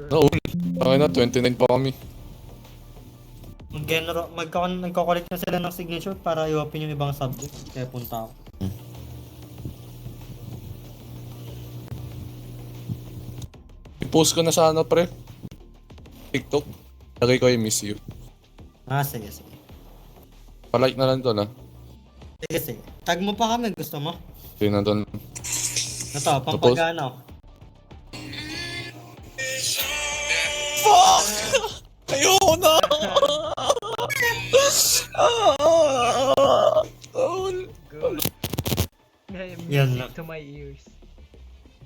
No, okay na, 29 pa kami. Magko-collect na sila ng signature para i-open yung ibang subject. Kaya punta ako. I-post ko na sana pre. TikTok. Lagay ko I miss you. Sige. Palike na lang to na. Sige. Tag mo pa kami, gusto mo? Yun na doon. Ito, pampagana ako. Fuck! Ayoko na! Yan lang. Music to my ears.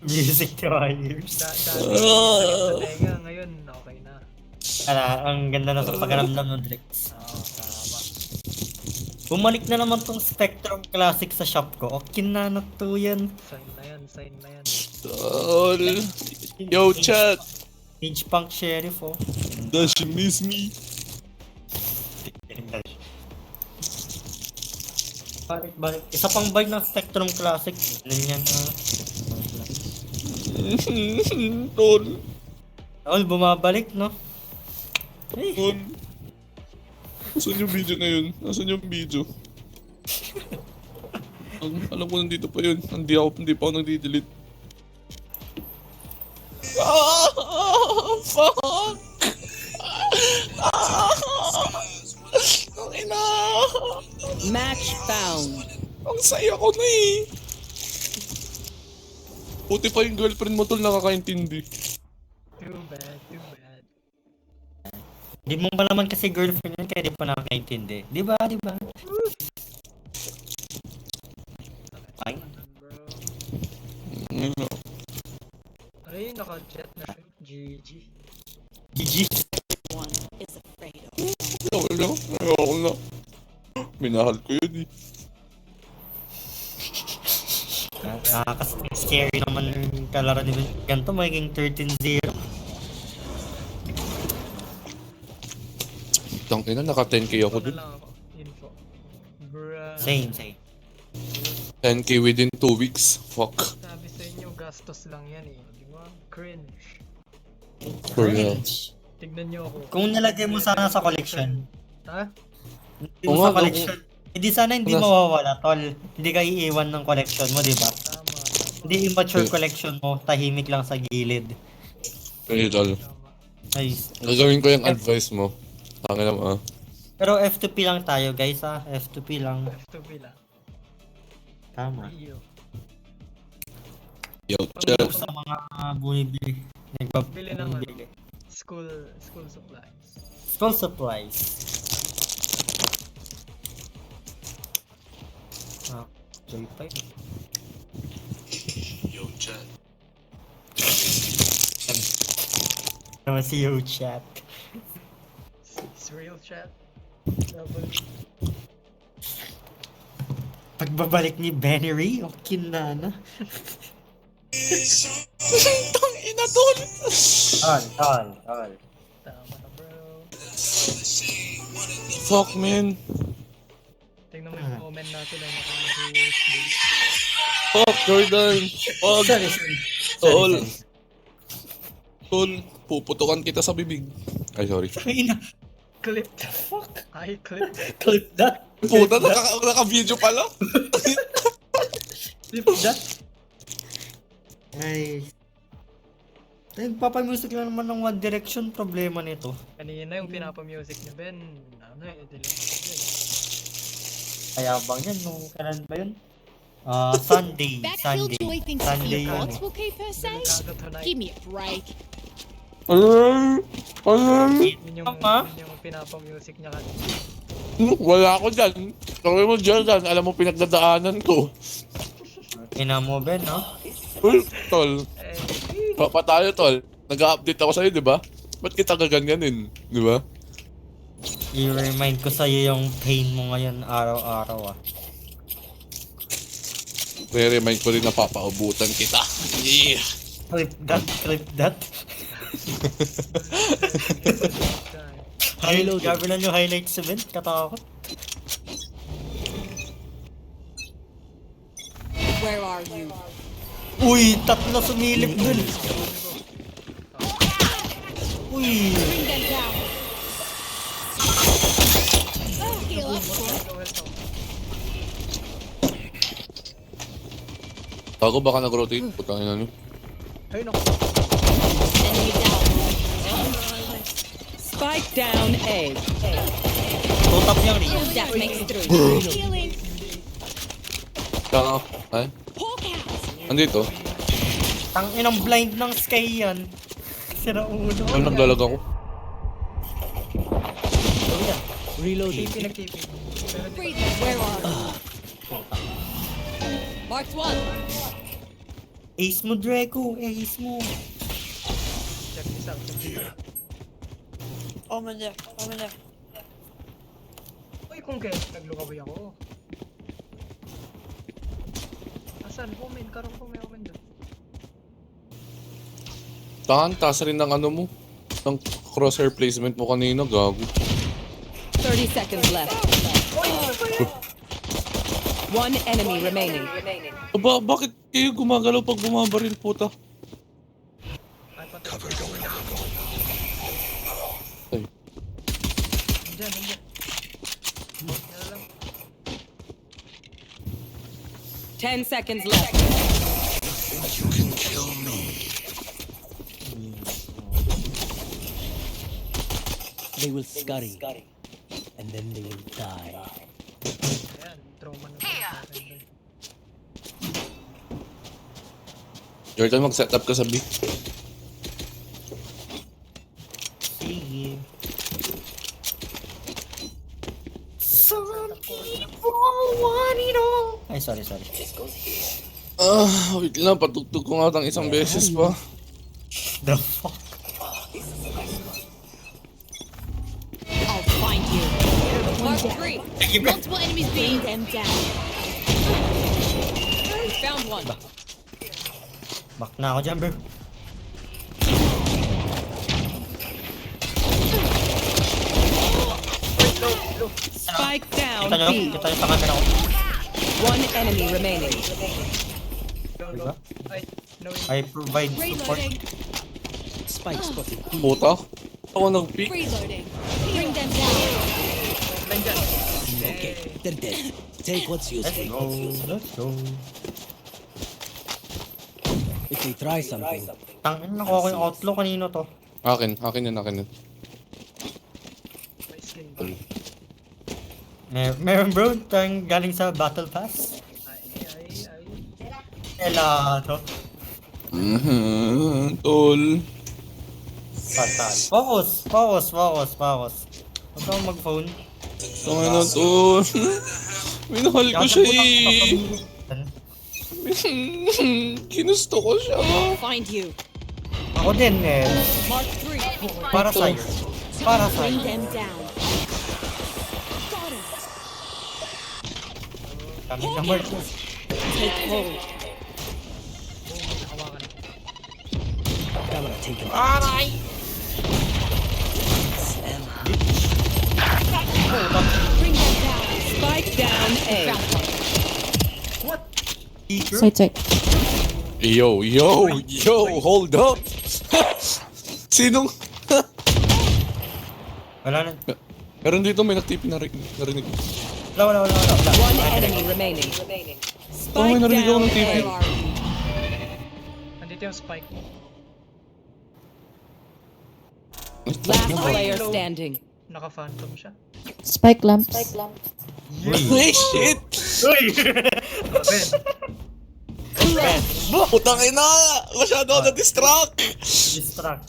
Music to my ears. Dati sa tenga, ngayon okay na. Ang ganda na sa pakiramdam ng Drix. Oo, tama. Bumalik na naman tong Spectrum Classic sa shop ko. Okay na to yan. Sign na yan. Tol! Yo, chat! Page Punk Sheriff, oh. Does she miss me? Balik. Isa pang bike ng Spectrum Classic. Ganyan na. Tol! All bumabalik, no? Tol! Nasaan yung video na yun? Nasaan yung video? Alam ko nandito pa yun. Hindi pa ako nagdi-delete. Fuck! Ang ina! Match found. Ang saya ko na eh! Puti pa yung girlfriend mo tol, nakakaintindi. Too bad. Di mo pa naman kasi girlfriend yun kaya di pa nakakaintindi. Di ba? Ay, Bro. Ay, naka-chat na siya. GG. GG. One is afraid of. Ayoko na. Minahal ko yun eh. Nakaka-scary naman yung kalaro ni ganito. Magiging 13-0. Tangina, naka 10k ako Ako na dun. lang ako. Info. Bruh. Same. 10k within 2 weeks. Fuck. Sabi sa inyo, gastos lang yan eh. Di ba? Cringe. For real. Tignan nyo ako. Kung nilagay mo sana sa collection. Ha? Hindi Oo mo nga, sa collection. Hindi sana hindi Wala. mawawala, tol. Hindi ka iiwan ng collection mo, di ba? Tama. Hindi immature collection mo, tahimik lang sa gilid. Hey, tol. Ay. Gagawin ko yung advice mo. Tangina mo ah. Pero F2P lang tayo, guys, ha. F2P lang. F2P lang. Tama. Iyo. Yo, chat. Sa mga bumibili. Bili ng ano? Nagbabili. School supplies. School supplies. J5. Yo, chat. Naman si Yo Chat. It's real chat. Double. Pagbabalik ni Benny Ree, okay na. Tangina, tol! All. Tama na bro. Fuck, man. Tingnan mo yung comment natin na naka-rewards day. Fuck, Jordan. Fuck. Sorry. Tol. Tol, puputukan kita sa bibig. Ay, sorry. Ay na, Clip. Fuck. I clip. clip that. Puta, naka-video pala. Clip that. Ay. Nagpapamusic lang naman ng One Direction, problema nito. Kanina yung pinapa-music ni Ben, delete ako din. Kaya bang yan, nung kailan ba yun? Sunday. Backfield Joy thinks Sunday few yun bots eh. will pay per se. Delikado tonight. Give me a break. Yun yung pinapa-music niya kanina. Wala ako dyan. Sabi mo, Jordan, alam mo pinagdadaanan ko. Ina mo, Ben, no? Uy, tol. Eh, Pa tayo, tol. Nag-update ako sa'yo, di ba? Ba't kita gaganyanin? Di ba? I-remind ko sa'yo yung pain mo ngayon araw-araw, ah. Re-remind ko rin na papaubutan kita. Yeah. Clip that. time. Gabi lang yung highlights sa Ben, katakot. Where are you? Uy, tatlo sumilip dun. Uy! Bring them down. Oh, heal up. Bago baka nag-rotate. Putang ina nyo. Ayun ako. Enemy down. Spike down A. Tutap niya rin. That makes through. Healing. Saka, ay? Hawk out. Andito. Tanginang blind ng Sky yan. Sira ulo. Ano naglalag ako? TP nag-TP. Breathe. Where are you? Marked one. Ace mo, Draco. Ace mo. Check this out. Check this out. Omen there. Omen there. Uy, kung kaya naglukaway ako. Asan? Omen. Karong ko may omen doon. Taas rin ng ano mo. Ng crosshair placement mo kanina, gago. 30 seconds left. One enemy remaining. Aba, bakit kayo gumagalaw pag bumabaril, puta? Ay, patay. Ay. Nandiyan, nandiyan. Yan lang. 10 seconds left. They will scurry, and then they will die. Ayan, trauma na natin. Jordan, mag-set up ka sa B. Sige. Some people want it all. Ay, sorry. Wait lang, patugtog ko nga ng isang beses pa. The fuck? I'll find you. Mark three. Multiple enemies being them down. We found one. Back na ako dyan, bro. Spike down Kita nyo? B. Kita nyo sa camera ko? One enemy remaining. Diba? Ay, no way. I provide support. Reloading. Spike spotted. Puta? Ako nag-peek. Reloading. Bring them down. Nandiyan. Okay, they're dead. Take what's Let's useful. go. Let's go. If they try something, Tangin na ko yung outlaw kanino to. Akin yan. May skin. Meron bro, tayong galing sa Battle Pass. Ay. Ela to. Tol. Fatal. Focus. Huwag kang mag-phone. Tangin na, tol. Minahal ko siya eh. Ginusto ko siya. Find you. Ako din eh. Mark three. Para sa'yo. Para Bring sa'yo. them down. Got him. Kami na Mark. Take hold. Hawakan. camera taken. Aray! Bring them down. Spike down A. Found one. Side. Yo, hold up. Sinong? Wala na. Meron dito, may nagtipi narinig. Wala. One enemy remaining. Oh, may Spike narinig ako down ng TV. Where are you? Nandito yung spike. Last player standing. Naka-phantom siya. Spike lamps. Uy, shit! Ben, Putang ina! Masyado ako na-distract! Distract.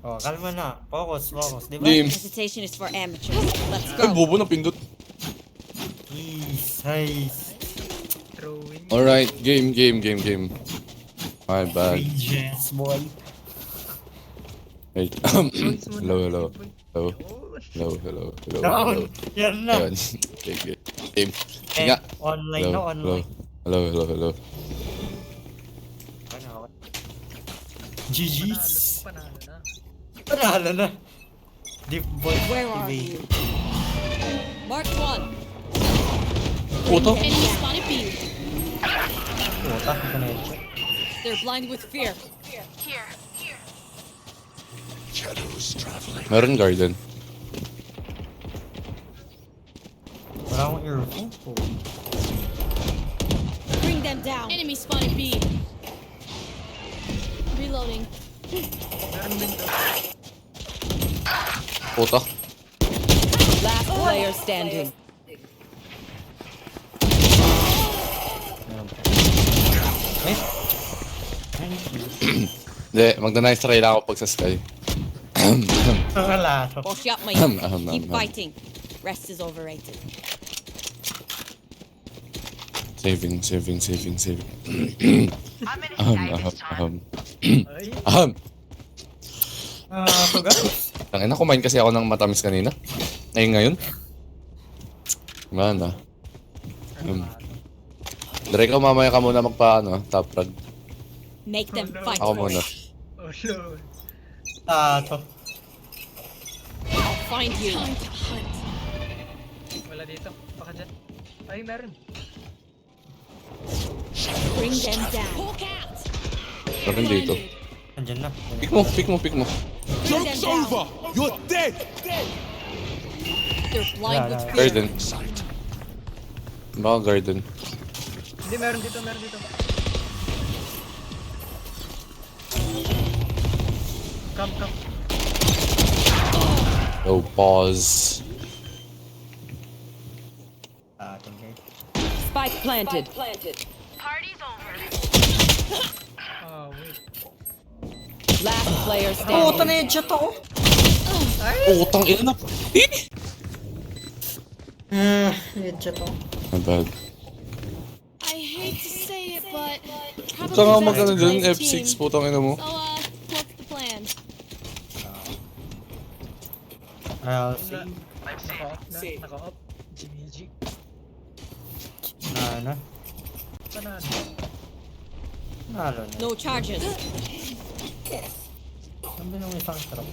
Oh, kalma na. Focus. Di ba? Game. Hesitation is for amateurs. Let's Ay, go. bobo na pindot. Nice. throwing. Alright, game. My bad. Yes, boy. Hey, Choice mo na, hello. boy. Hello. Down. Yan na. Ayan. Game. Nga. Online na, online. Hello. GG's. Panalo na. Panalo na. Deep boy. Where are you? Mark one. Puto. Enemy spotted B. Puta, hindi ko na headshot. They're blinded with fear. Meron garden. Wala akong earphone. Bring them down. Enemy spotted B. Reloading. Puta. Last player standing. Hindi, magna-nice try lang ako pag sa sky. Wala to. Wash up, my Keep fighting. Rest is overrated. Saving. Ay, So guys. Tangina, kumain kasi ako ng matamis kanina. Ngayon. Mana. Dire ka mamaya ka muna top frag. Make them fight Ako for muna. it. oh lord. To. I'll find you. Wala dito. Baka dyan. Ay, meron. Bring them down. Hawk out. Meron dito. Andyan na. Pick mo. Bring them down. You're dead! They're blind with fear. Garden. Baka garden. Hindi, meron dito. Come. Oh, pause. Spike planted. Ah, wait. Last player Puta standing. na yung chat ako. Utang ina na. Yung chat ako. My bad. I hate to say it, but Ito nga probably magano best to dyan, play F6, team. putang ina mo. So, what's the plan? I'll see. Naka-off. GG. Na. Panalo. Nalo na. No charges. Nandun yung isang trap.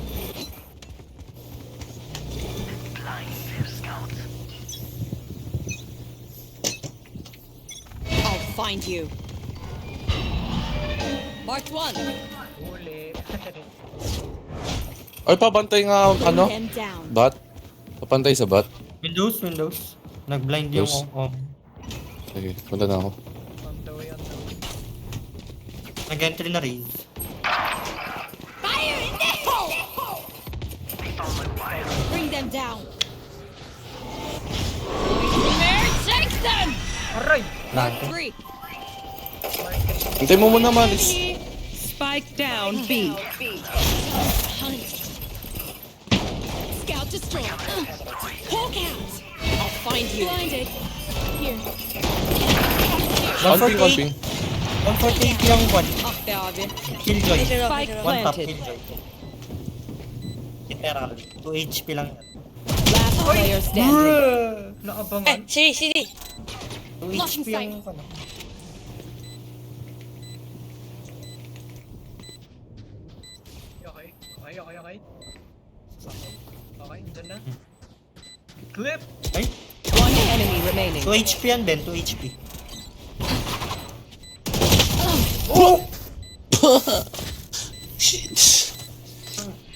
I'll find you. Marked one. Huli. Ay, pabantay nga, Bring ano? them down. Bat? Papantay sa bat? Windows. Nag-blind yung Windows. Sige, punta na ako. On the way. Nag-entry na raise. Fire in the hole! Bring them down. Nightmare takes them! Aray! Lahat. Three. Hintay mo muna, Malis. Spike down B. Hunt. Scout destroy. Hawk out. I'll find you. Blinded. Here. One ping. 148 lang one. Up there, Abby. Killjoy. Spike One tap planted. killjoy. Literal. 2 HP lang yan. Last player standing. Naabangan. CD. 2 Blocking HP sight. lang ano. Okay. Okay, dyan na. Clip! Ay, One enemy remaining. 2 HP yan Ben, 2 HP.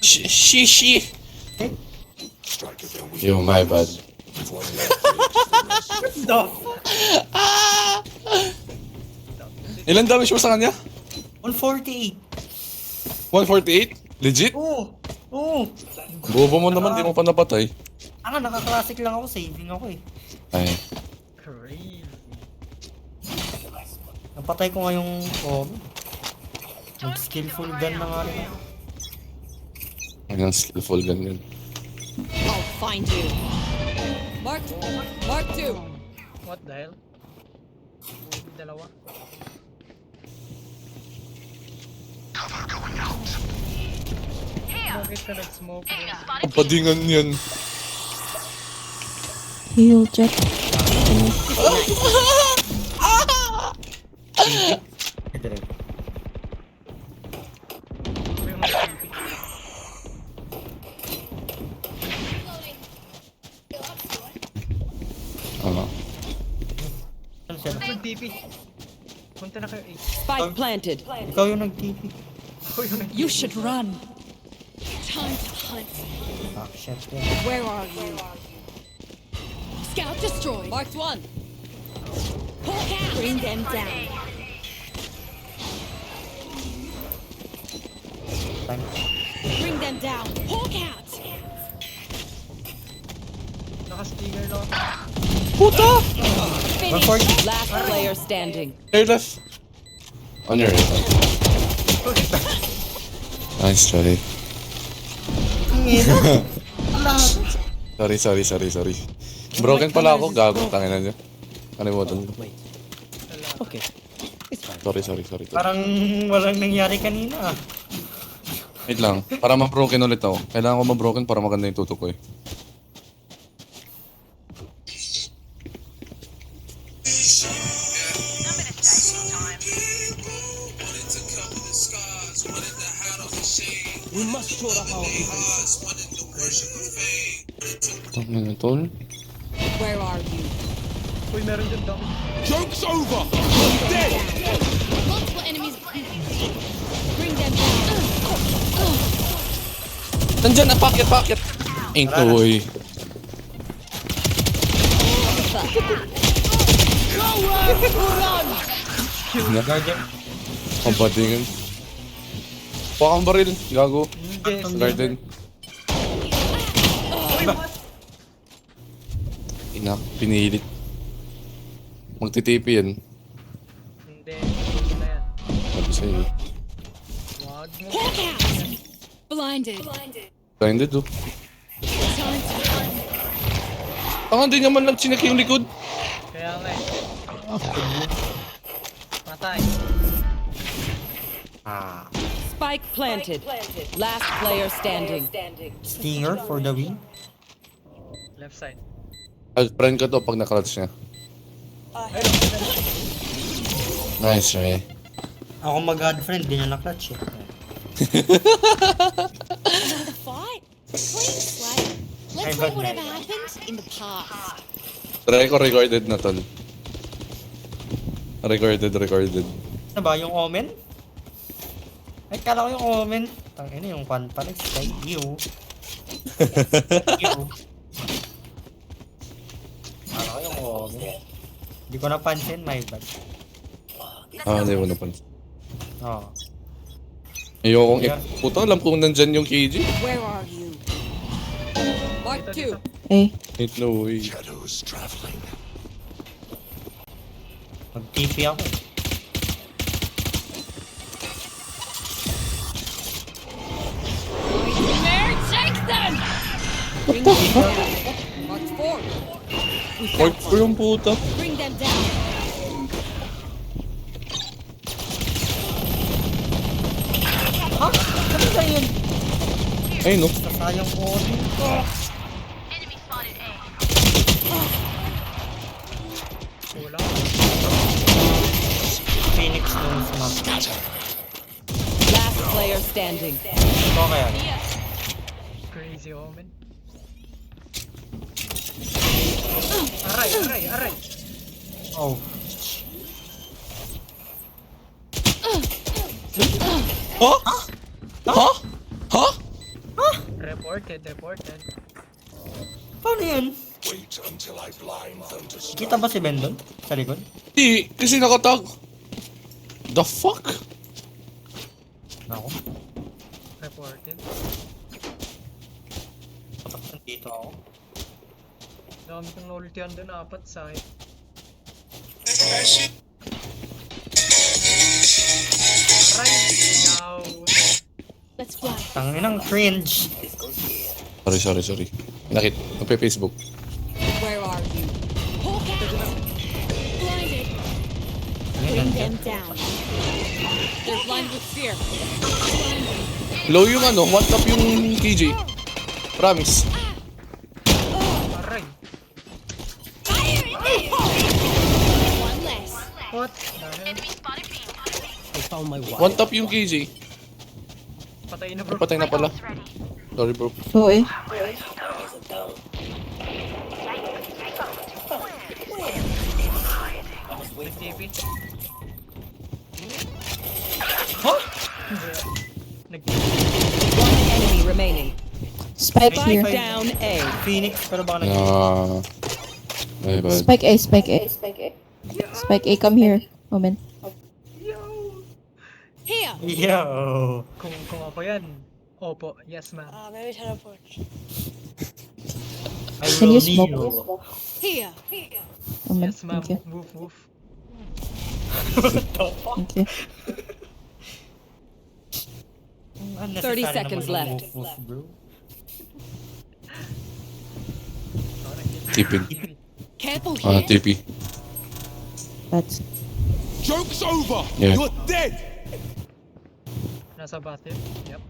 Shishi. Yo, my bad. Ilan damage mo sa kanya? 148. 148? Legit? Oo. Bobo mo naman, di mo pa napatay. Naka-classic lang ako, saving ako eh. Ay, Crazy. Napatay ko nga yung Mag-skillful gun na nga rin. ang skillful ganyan. I'll find you. Mark two. What the hell? Dalawa. Bakit ka nag-smoke? Ang padingan yan. Heal check. Ito rin. Oo. Ano siya? Nag-TP. Punta na kayo 8. Spike planted. Ikaw yung nag-TP. Ako yung nag You should run. Time to hunt. Ah, shit. Yeah. Where are you? Scout destroyed. Marked one. Hawk out. Bring them down. Time. Bring them down. Hawk out. Naka-stinger lang. Puta! Finish. Last player standing. Air left. On your right. Nice try. Sorry. Broken pala ako, gago. Tangina niya. Kalimutan ko. Wait. Okay. It's fine. Sorry. Parang walang nangyari kanina. Wait lang, para ma-broken ulit ako. Kailangan ko ma-broken para maganda yung tutok ko eh. We must show the how defenses. Tangina tol. Where are you? Uy, meron dyan dami. Multiple enemies. Bring them down. Nandyan, packet! Ain't no way. Guardian. Kabatingan. Baka ang baril, gago. Garden. Ina, pinilit. Magtitipi yan. Hindi. Hindi na yan. Sabi sa'yo. Wag mo. Hawk out. Blinded. Blinded oh. Time to hunt. Tanga, di naman lang chinek yung likod. Kaya nga eh. Patay. Ah. Spike planted. Last player standing. Stinger for the win. Left side. Friend ko to pag nakrats niya. Nice try. Ako mag-add friend, di niya na-clutch eh. Another fight? Clean slate. Let's Hey, leave but- whatever happened in the past. Try ko recorded na tol. Recorded. Ano ba, yung Omen? Ay, kala ko yung Omen. Tangina, yung fan pala. Sky you. Kala ko yung Omen. Hindi ko napansin, my bad. Hindi mo napansin. Oo. Ayokong Yeah. puto, alam kong nandyan yung KG. Where are you? Mark two. Ain't no way. Mag-TP ako. There, take them! Bring them down. Marked four. Work ko yung puta. Bring them down. Ha? Ano ba yun? Ay no. Sayang Omen ko. Kulang. Phoenix nung sumap. Last player standing. Ito kaya. Crazy omen. Aray. Oh. Ha? Reported. Paano yun? Kita ba si Ben doon? Sa likod? Di, kasi nakatag. The fuck? Ako. Reported. Tapos nandito ako. Dami kong ultihan doon, 4 sa akin. Aray! Yaw! Let's fly. Tanginang cringe. Sorry. Nakit, magpe-Facebook. Where are you? Hawk out. Blinded. Bring Ayun, them down. They're blind with fear. Low yung one tap yung KJ. Promise. Aray! One less. What? Dahil I found my wife. One tap yung KJ. patay na bro. Patay na pala. Sorry bro. TP. Huh? Nag- One enemy remaining. Spike Spike here. Down A. Phoenix, pero baka nag- My bad. Spike A, Spike A. Spike A, come here. Omen. Here. Yo. Kung ako yan, opo, yes ma'am. Maybe teleport. I Can will you smoke? kneel. Here. Omen, Yes ma'am, thank you. woof woof. Thank you. 30 seconds left. Bro. Tipping. Careful here. TP. That's Joke's over! Yeah. You're dead! Nasa bathroom, yep.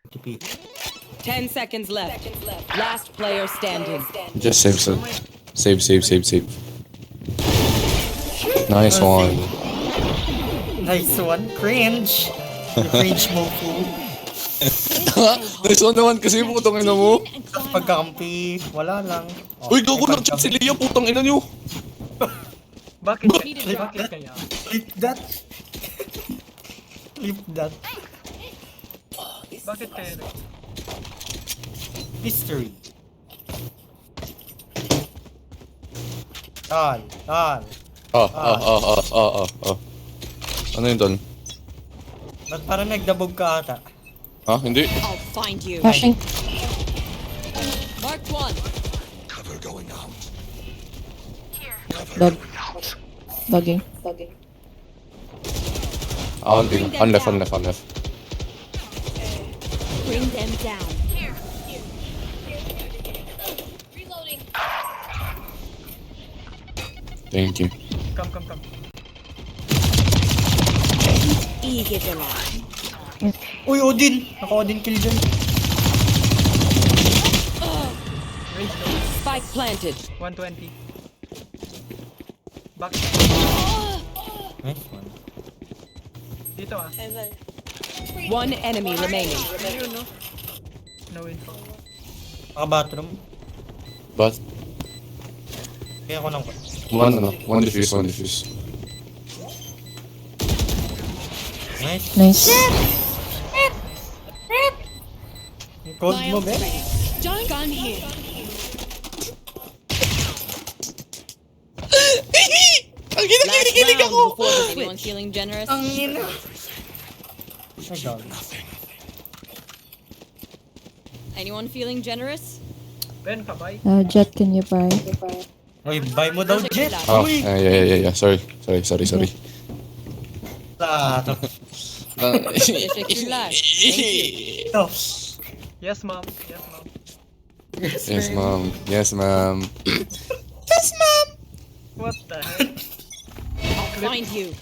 TP. 10 seconds left. Last player standing. Just save, sir. Save. Nice one. Nice one. Cringe. You cringe mofo. Nice one naman kasi putang ina mo. Tapos pagkakampi, wala lang. Oh, Uy, gago may nag-chat si pagkampi. Leah, putang ina nyo. Bakit? Bakit kaya? Flip that. Flip that. Bakit kaya? History. Tal. Ano yun tol? Ba't parang nagdabog ka ata? Ha? Hindi? I'll find you. flashing. Marked one. Dog. Dogging. On left. Bring them down. Reloading. Thank you. Come. Eager. Uy, Odin! Naka-Odin kill dyan. Spike planted. 120. Bakit? Nice one. Dito ah. One enemy remaining. No info. Naka-bathroom. But, Kaya ako nang... one defuse. Nice. Nice. Yung code mo, be? Don't gun here. Last round before the Anyone switch. feeling generous? Ang ina. Ay, dog. Anyone feeling generous? Ben, kabay. Jet, can you buy? Uy, buy mo daw, Jet. Oh, Uy! yeah. Sorry. Lato. Restriction live. Thank you. Ito. Yes ma'am. Yes, ma'am. What the heck? I'll find you.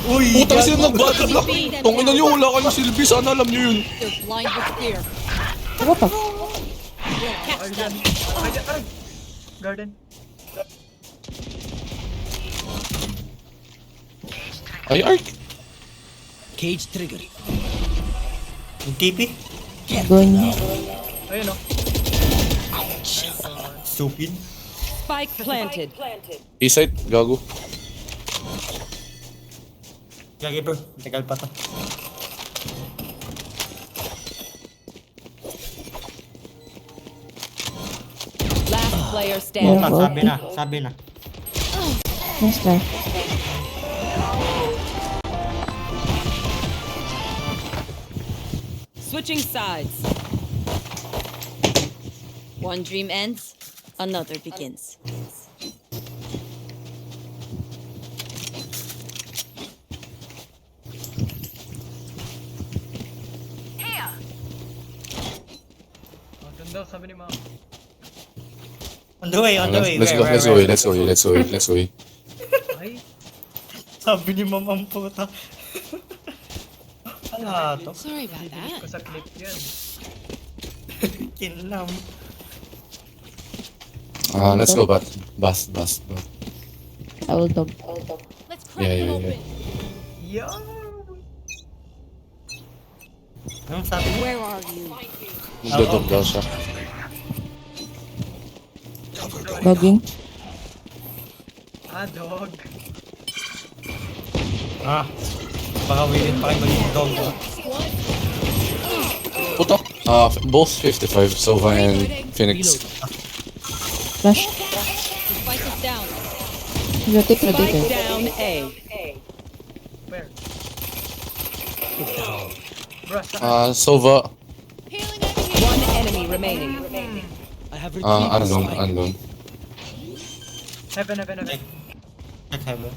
Uy! Putang sila nag-battle block. Tong ina nyo, wala kayong silbi. Sana alam nyo yun. They're blind with fear. What the f- We'll catch them. Ay! Garden. Ay, Ark. Cage trigger. Yung TP? Going. Ayun oh. Stupid. Spike planted. A-side, gago. Gagi bro, tagal pa to. Last player standing. Yeah. Sabi na. Nice try. Switching sides. One dream ends, another begins. Doon daw, sabi ni ma'am. On the way. Let's go. Ay, Sabi ni mamang puta. Ala to. Sorry about that. ko sa clip yan. Kinlam. Let's go, Bust. I will dog. Let's crack Yeah, them yeah, open. Yo! Anong sabi niya? Where are you? Magdodog daw siya. Dogging. Ah, dog. Ah, Baka willing pa kayo maging dog. Puta. Both 55, Sova and Phoenix. Flash. Spike is down. Rotate, Spike rotate. down A. Where? Bruh, Sova. Healing over here. One enemy remaining. I have retrieved the Unknown, spike. unknown. heaven. Check heaven.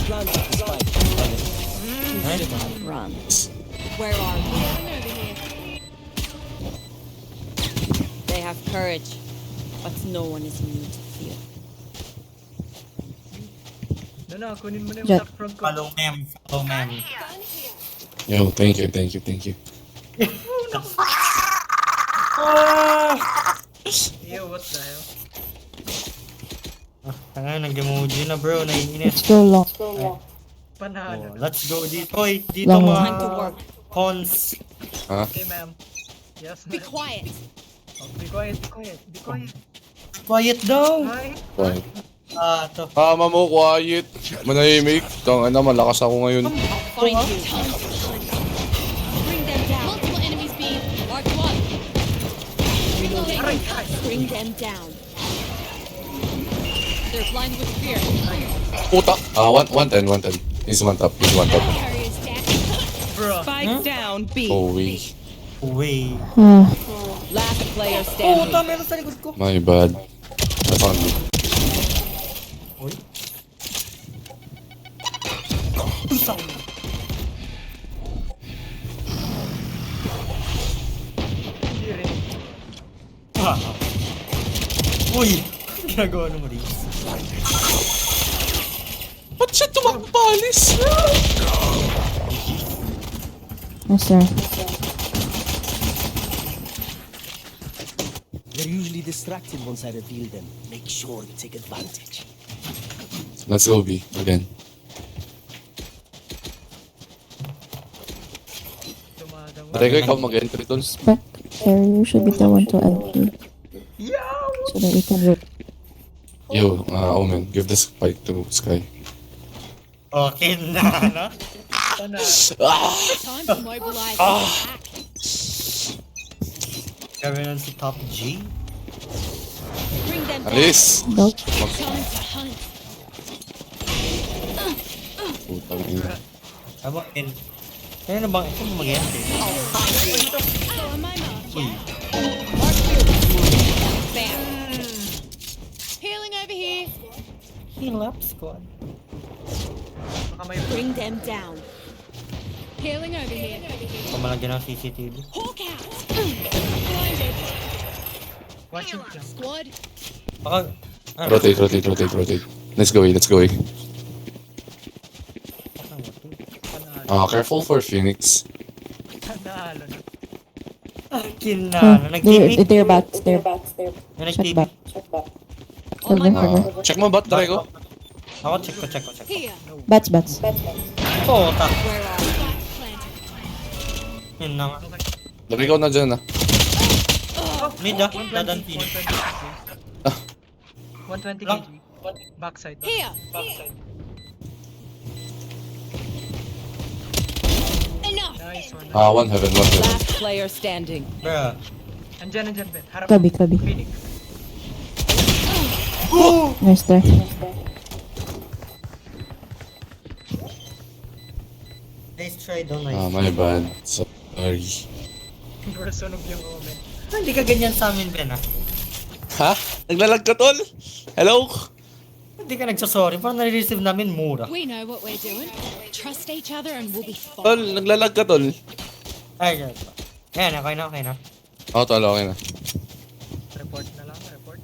Planted the spike. Nice. Run. Where are we? Healing over here. They have courage, but no one is immune to fear. no, kunin mo na yung Jet. top front ko. Follow ma'am. Follow ma'am. Yo, thank you. Ew, what the hell? Tanga, nag-emoji na bro. Naiinis. Let's go long. Panalo. Let's go dito. Oy, dito Lang. mga Time to work. cons. Okay, ma'am. Yes, Be ma'am. quiet. Oh, be quiet. Quiet daw. Hi. Quiet. To. Tama mo, quiet. Manahimik. Tangina, malakas ako ngayon. Find you. Bring them down. Multiple enemies being marked one. Reloading. Bring them down. They're blind with fear. Puta. 110. He's one top. Carriers down. Bro. Spike down B. Oh, we. Uwi. Last player Puta, standing. meron sa likod ko. My bad. I found you. Uy. Hindi rin. Uy. Ginagawa mo rin. Ba't siya tumakbalis? Yes, sir. They're usually distracted once I reveal them. Make sure you take advantage. Let's go B again. Dumadaw. Try ko ikaw mag-entry tol. Spec carrier should be the one to enter. So that we can rotate. Yo, Omen, give the spike to Sky. Okay na, no? Panalo. Time to mobilize. Attack. Gawin nun si Top G. Bring them down. Alis! Go. Time to hunt. Putang ina. Aba, kaya na bang ito mag-enter? So on my mark. Uy. Bam. Healing over here. Heal up, squad. Baka may Bring them down. Healing over here. Pamalagyan ng CCTV. Hawk out. Blinded. watching ka. Squad. Baka... Rotate. Let's go A. Careful for Phoenix. Panalo na. Kinano. They're bats. They're check Nag-TV. back. On my Cover, mark. cover. Check mo bot, try ko. Ako, check ko. Here. Bats. Oo, ta. Where are we? Planted. Yun na nga. Labi ko na dyan Mid ah. Dadan pin. 120 Lang. kg. Backside. Here. Enough. Nice one. One heaven. Last player standing. Bruh. Andyan, Ben. Harap. Cubby. Phoenix. Nice there. Nice try daw, nice. My bad. Sorry. Bro, sunog yung omen. Hindi ka ganyan sa amin, Ben ah. Ha? Naglalag ka, tol? Hello? Hindi ka nagsasorry. Parang nare-receive namin mura. We know what we're doing. Trust each other and we'll be fine. Tol, naglalag ka, tol? Ay, ganito. Ayan, okay na. Tol, okay na. Report na lang, report.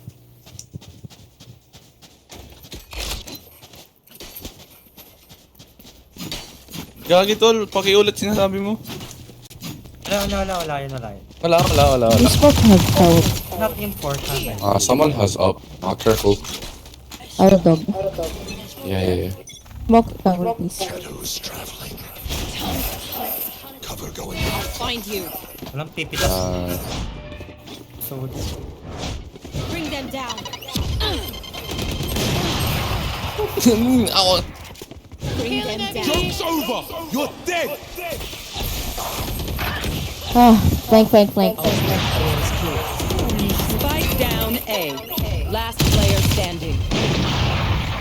Gagi, tol. Pakiulit sinasabi mo. Wala yun. Wala. This spot has out. Not important. Someone has up. Careful. Out of dog. Yeah. Smoke tower, please. Find you. Walang pipitas. So, Bring them down. Ako. Bring them down. Joke's over! You're dead! Ah, flank. Spike down A. Last player standing.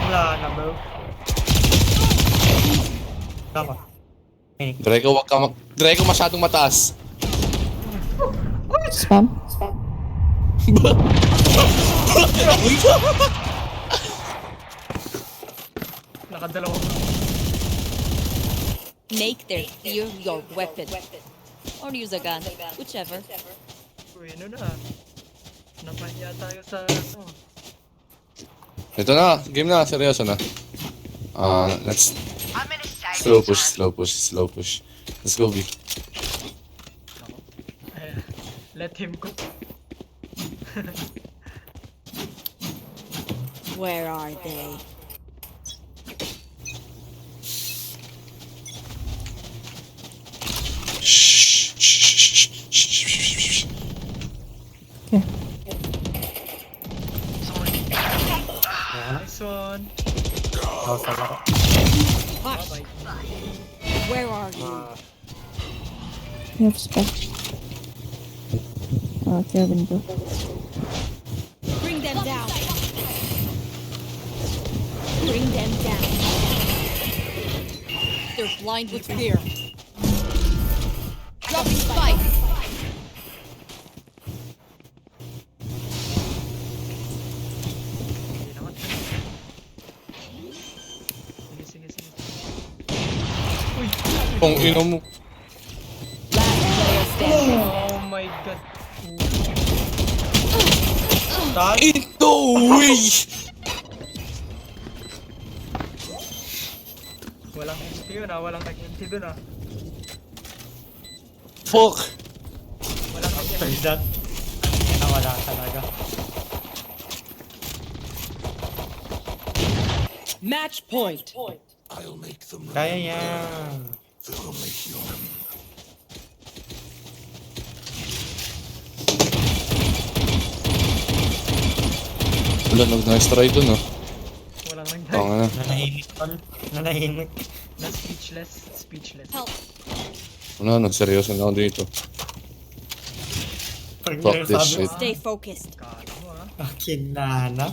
Wala na, bro. Tama. Draco masyadong mataas. Spam. Nakadalawa. Make their fear your weapon. Or use a gun, whichever. Uy, ano na. Napahiya tayo sa ano. Ito na, game na, seryoso na. Let's slow push. Let's go, B. Let him cook. Where are they? Okay. Nice one. Oh, sa laro. Bye-bye. Where are you? You have spec. Clear window. Bring them down. Bring them down. They're blind with fear. Dropping spike. Hindi naman. Sige. Uy! Kung ino mo. Last player standing. Oh my god. Saan? Ito, way! Walang MP yun ah. Walang nag-MP dun ah. Fuck! Walang After MP. that, nawala talaga. Match point. I'll make them Kaya yan. they're only human. Wala, nice try dun, oh. Walang nag-die. Tanga na. Nanahimik tol. Nanahimik. Na speechless. Help. Wala, seryoso na ako dito. Pag Fuck this sabi, shit. Stay focused. Kala mo ah. akin na.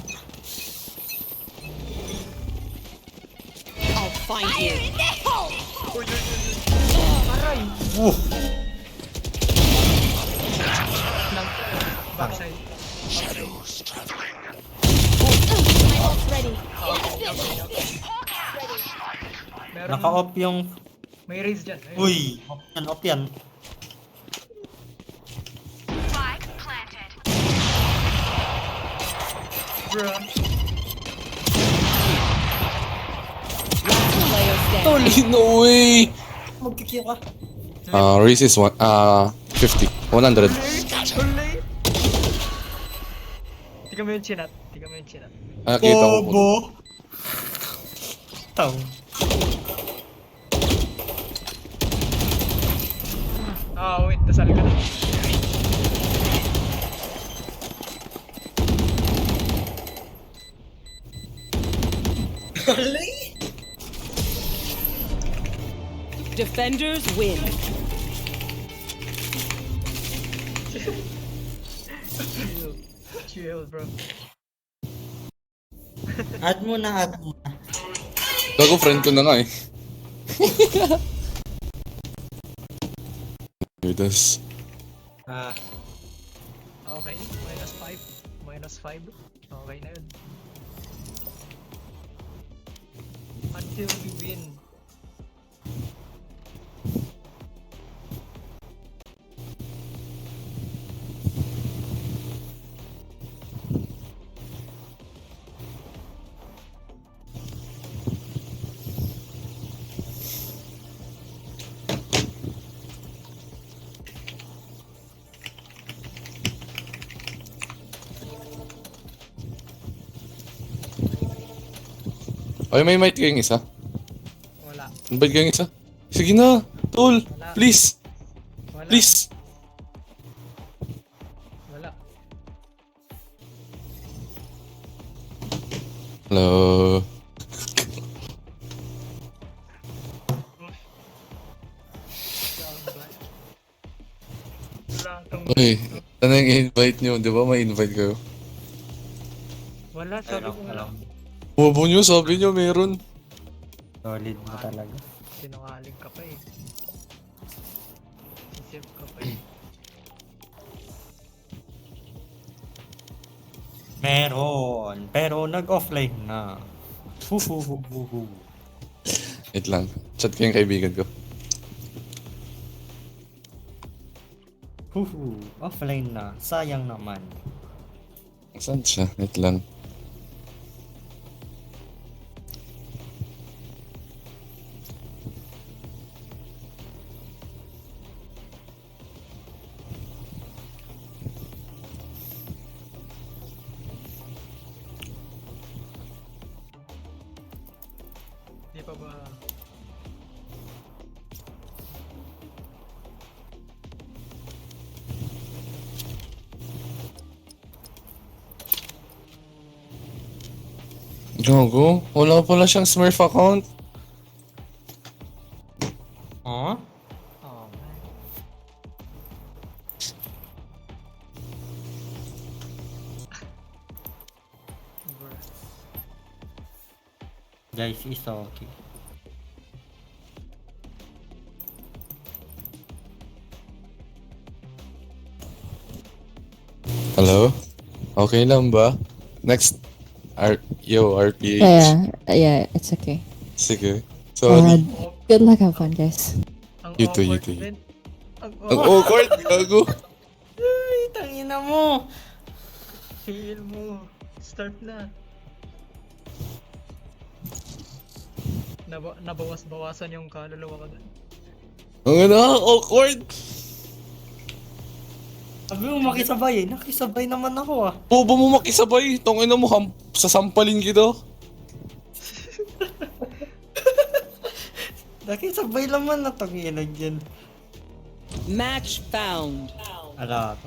I'll find you. Aray! Woo! Backside. Shadows traveling. My ult's ready. Meron. Naka-off yung... May raise dyan. Ayun. Uy! Off yan. Bruh. Player standing. No way! Magkikiyo ka. Race is 50. 100. Huli! Tika mo yung chinat. Nakita ko po. Bobo! Taw. Ah, wait. Dasal ka na. Defenders win. Chill, bro. Add mo na. Gago, friend ko na nga eh. Judas. Okay. -5. Okay na yun. Until we win. Ay, may might kayong isa. Wala. Ba't kayong isa? Sige na, tol. Please. Wala. Please. Wala. Hello. lang itong... Uy, ano yung invite nyo? Di ba may invite kayo? Wala, sabi ko wala. Bobo nyo, sabi nyo meron. Solid mo talaga. Sinungaling ka pa eh. Sisip ka pa eh. Meron, pero nag-offline na. Huhuhuhuhu. Wait lang, chat ko yung kaibigan ko. Offline na. Sayang naman. Saan siya? Wait lang. Di pa ba... Gago, wala pala siyang Smurf account. Huh? Oh, man. Bruh. Guys, is okay. Hello? Okay lang ba? Next. RPH. Yeah, it's okay. Sige. Sorry. Good luck, have fun, guys. Ang You too, you awkward, too. Ben. Ang Ang awkward, gago. Ay, tangina mo! Feel mo. Start na. Nabawas-bawasan yung kaluluwa ko dun. Ang awkward. Sabi mo makisabay eh. Nakisabay naman ako ah. Bobo mo makisabay. Tongin mo, sasampalin kita. Nakisabay naman na tangina dyan. Match found. Ala.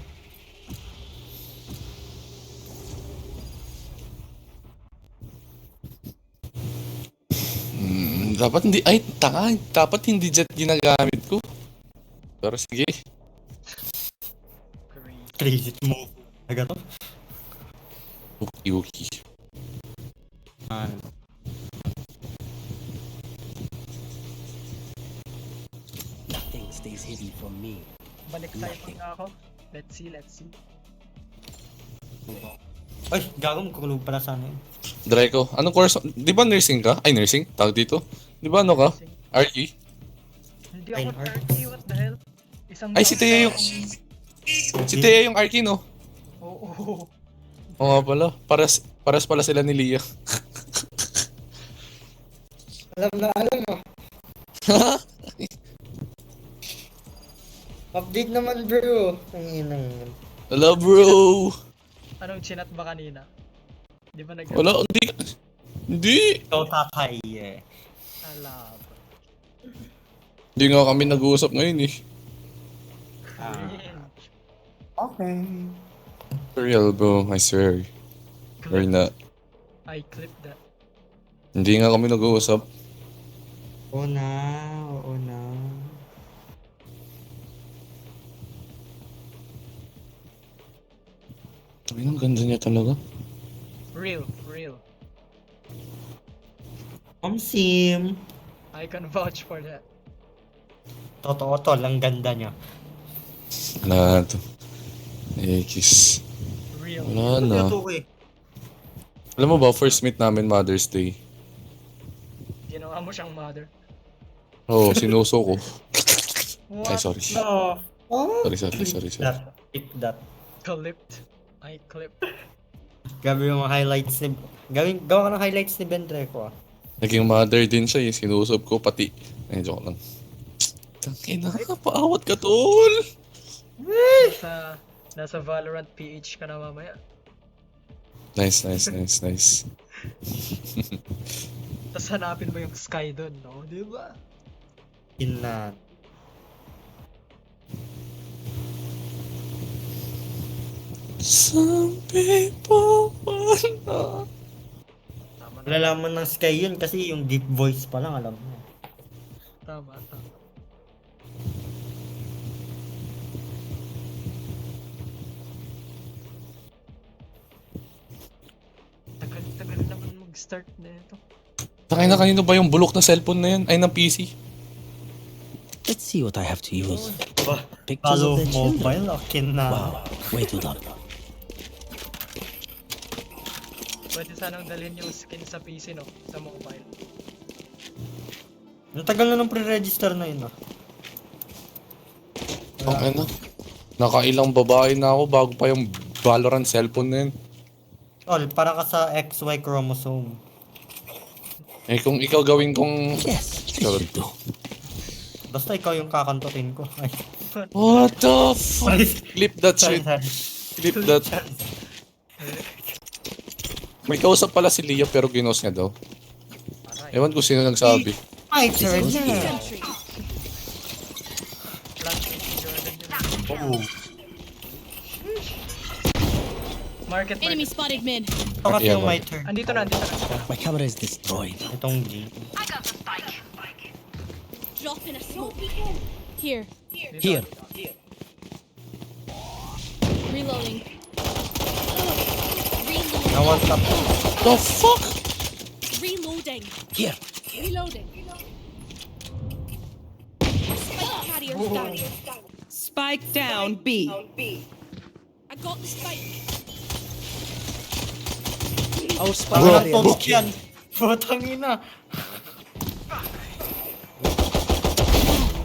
Dapat hindi, ay, tanga. Dapat hindi jet ginagamit ko. Pero sige. Great. Crazy move. Aga to? Uki. Nothing stays hidden from me. Balik tayo nga ako. Let's see. Ay, gago magkukulong pala sana yun. Draco, anong course? Di ba nursing ka? Ay, nursing? Tawag dito? Di ba ano ka? RE? Hindi ako 30, what the hell? Isang Ay, si Thea yung... Si Thea yung RE, no? Oo. Oo nga pala. Paras pala sila ni Lia. Alam mo. Update naman bro. Ang inang. Hello, bro! Anong chinat ba kanina? Di ba nag- Wala, hindi. Hindi! Ikaw tatay eh. Ala, bro. Hindi nga kami nag-uusap ngayon eh. Cringe. Okay. For real, bro. I swear. Or not. I clip that. Hindi nga kami nag-uusap. Oo na. Ay, ang ganda niya talaga. Real. Sim. I can vouch for that. Totoo to, lang ganda niya. Wala na to. Kiss. Real. Wala na. Alam mo ba, first meet namin Mother's Day. Ginawa mo siyang mother. Oo, sinuso ko. Ay, What? sorry. Oh. Sorry. Clip that. Clipped. I clipped. Gabi yung mga highlights ni... Gawa ka ng highlights ni Ben Treco ah. Naging mother din siya eh. Sinusob ko pati. Ay, joke lang. Tangina, paawat ka, tol! Nasa Valorant PH ka na mamaya. Nice. Tapos hanapin mo yung sky doon, no? Di ba? Inat. Some people wanna... Tama na. Malalaman ng Sky yun kasi yung deep voice pa lang alam mo. Tama. start na ito. Takay na kanino ba yung bulok na cellphone na yan? Ay, ng PC. Let's see what I have to use. Ba, Pictures Halo of their children. mobile, akin na. Wow, way too dark. Pwede sanang dalhin yung skin sa PC, no? Sa mobile. Natagal na ng pre-register na yun, ah. Takay na. Nakailang babae na ako bago pa yung Valorant cellphone na yan. Tol, para ka sa XY chromosome. Eh, kung ikaw gawin kong... Yes, this Ikaw. should do. Basta ikaw yung kakantutin ko. Ay, What the fuck? Clip that sorry, shit. sorry. Clip that. May kausap pala si Leo pero ginos niya daw. Ewan ko sino nagsabi. My turn na. Sentry. Flash si Jordan yun. Oo. Market, Enemy market. spotted mid. Ito kasi Yeah, yung boy. my turn. Andito na, andito na. My camera is destroyed. Itong G. Drop in a smoke. Here. Here. Reloading. Na one tap. The fuck? Reloading. Here. Reloading. Spike carrier down. Spike down B. I got the spike. Our spy Bro, area is post yan. Putang ina.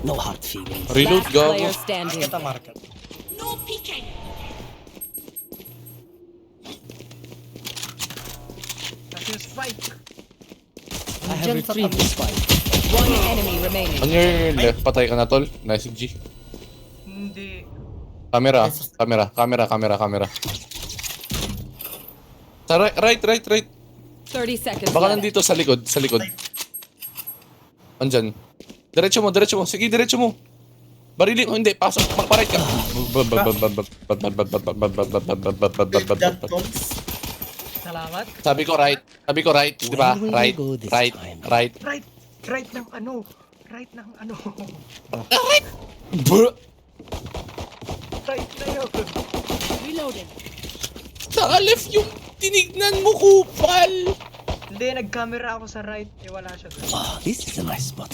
no hard feelings. Reload Last gago. player standing. Market, market. No peeking. Kasi yung spike. I have Dyan sa retrieved tabi. the spike. One enemy remaining. On your left, patay ka na tol. Nice G. Hindi. Camera. Sa right. 30 seconds Baka left. nandito sa likod. Andyan. Diretso mo. Sige, diretso mo. Barili mo, hindi. Pasok. Magpa-right ka. That Toms. Salamat. Sabi ko right. Di ba? Where will Right. you go this Right. time? Right. Right ng ano. Right ng ano. Bruh. Right na yun. Reloading. Sa left yung tinignan mo, kupal. Hindi, nag-camera ako sa right. Eh, wala siya doon. Oh, this is a nice spot.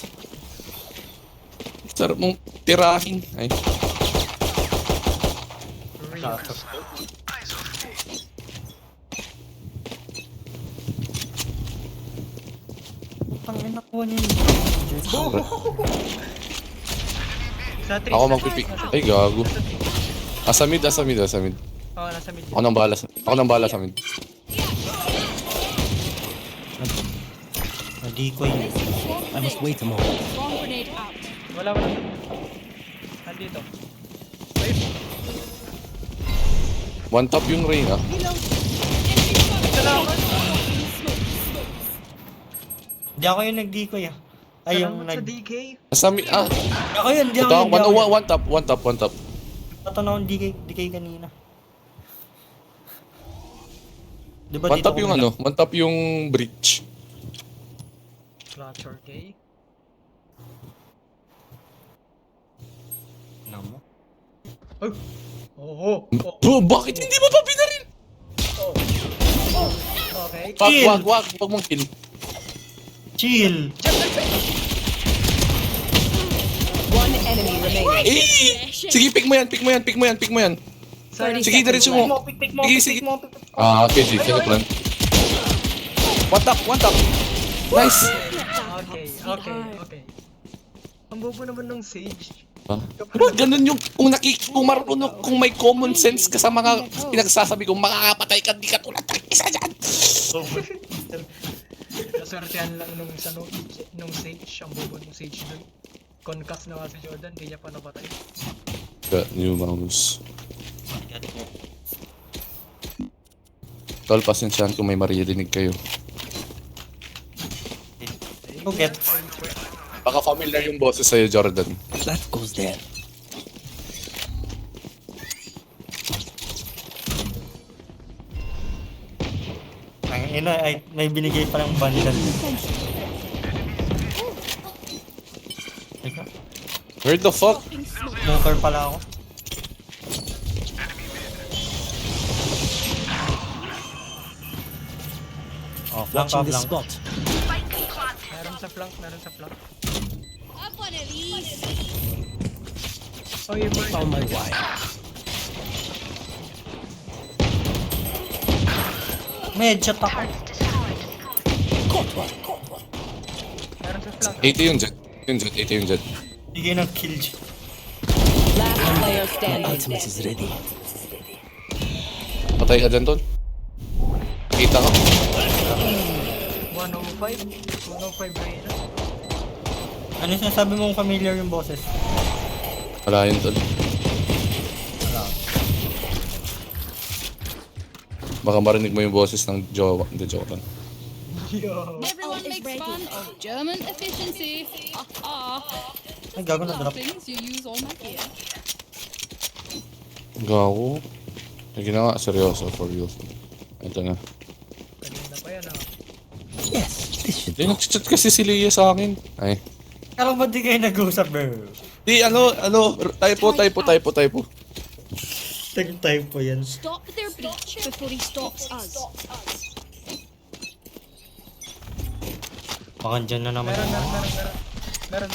Sarap mong tirahin. Ay. Putang ina ko niya. Sa 3. Ako magpipik. Ay, gago. Asa mid. Oo, nasa mid. Ako nang bahala sa mid. Nadikoy. I must wait a moment. Bomb grenade out. Wala. Andito. One tap yung ring, ah. Salamat. Di ako yung nagdikoy ah. Ay, yung Salamat sa nag... DK. Asa mid, ah. Ako yun, di ako Ito, yun. di ako yun. one tap. Tatanaw ang DK kanina. Di ba One dito tap yung ano, one tap yung breach. Clutcher K. Namo? Oh. Bro, bakit hindi mo pa binaril? Okay. Wag mong kill. Chill! One enemy remaining. Eh! Sige, pick mo yan. 30 Sige, diretso mo. Pick Sige. mo. Ah, okay, sige, plan. One tap. Nice. Okay. Ang bobo naman ng Sage. Bro, ganun yung, kung marunong, kung may common sense ka sa mga pinagsasabi kong makakapatay ka, di ka tulad ng isa dyan. Naswertehan lang nung Sage. Ang bobo nung Sage dun. Concuss na nga si Jordan, di niya pa napatay. Got new mouse. Tol, pasensyahan kung may maririnig kayo. Get. Baka familiar yung boses sa'yo, Jordan. That goes there. Ang ina, ay, may binigay pa ng bundle. Teka, Where the fuck? smoker pala ako. Oh, flank Watching off this lang. spot. Meron sa flank, meron sa flank. Have one of these. Oh, yung bird. Found my wire. May headshot ako. Meron sa flank. 80 yung jet. 80 yung jet. Bigay ng kill. Last player My standing. ultimate is ready. Patay ka dyan, tol. Kita ka. 105. 105 Reyna. Ano yung sinasabi mong familiar yung boses? Wala yun, tol. Wala. Baka marinig mo yung boses ng jowa. Hindi, joke lang. Yo. Everyone makes fun of German efficiency. Ay, gago na drop. Things you use all my gear. Gago. Sige na nga, seryoso, for real. Ito na. Kanina pa yan ah. Yes, this should Hindi, nag-chat kasi si Leia sa akin. Ay. Kala ba di kayo nag-usap, bro? Di, typo. Tag-type po yan. Stop their breach before he stops us. Baka dyan na naman. Meron.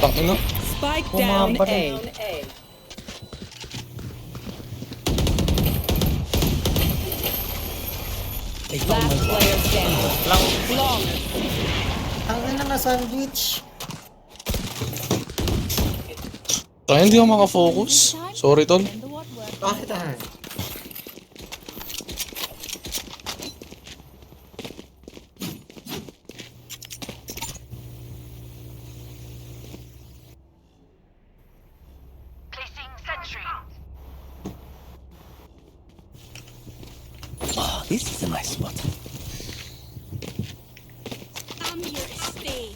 Tangin na. Spike down Bumaba A. Last player standing. Lang. Long. Tangin na sandwich. Tayo, hindi ako makafocus. Sorry, tol. And the what word? Bakit ah? Oh, this is a nice spot. I'm here to stay.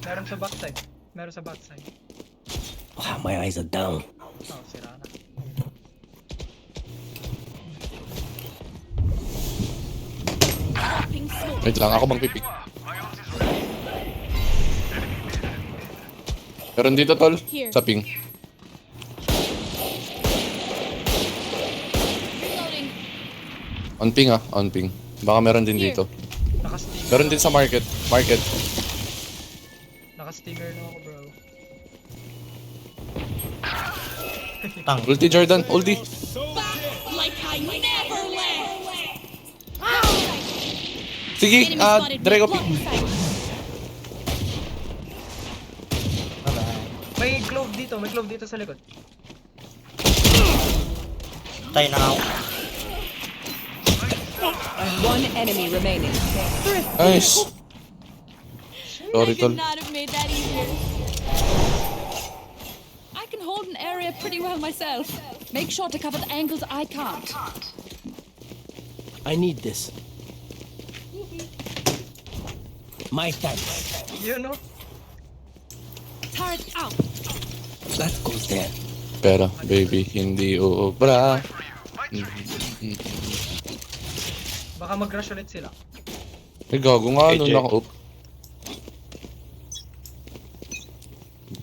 Meron sa backside. Oh, my eyes are down. Oh, sira na. Dropping smoke. Wait lang, ako magpipik. Meron dito, tol. Sa ping. Reloading. On ping, ah. On ping. Baka meron din dito. Naka-stinger. Meron din sa market. Naka-stinger na ako, bro. Tang. Ulti, Jordan. Ulti. Like I never left. Sige, Enemy spotted. Drago Block ping. sight. May glove dito sa likod. Tayo na ako. One enemy remaining. Nice. Sorry, I tol. could not have made that easier. I can hold an area pretty well myself. Make sure to cover the angles I can't. I need this. My thanks. You know? Turret out. That goes there. Pero, baby, hindi uubra. Baka mag-rush ulit sila. Ay, gago nga, ano, naka-up.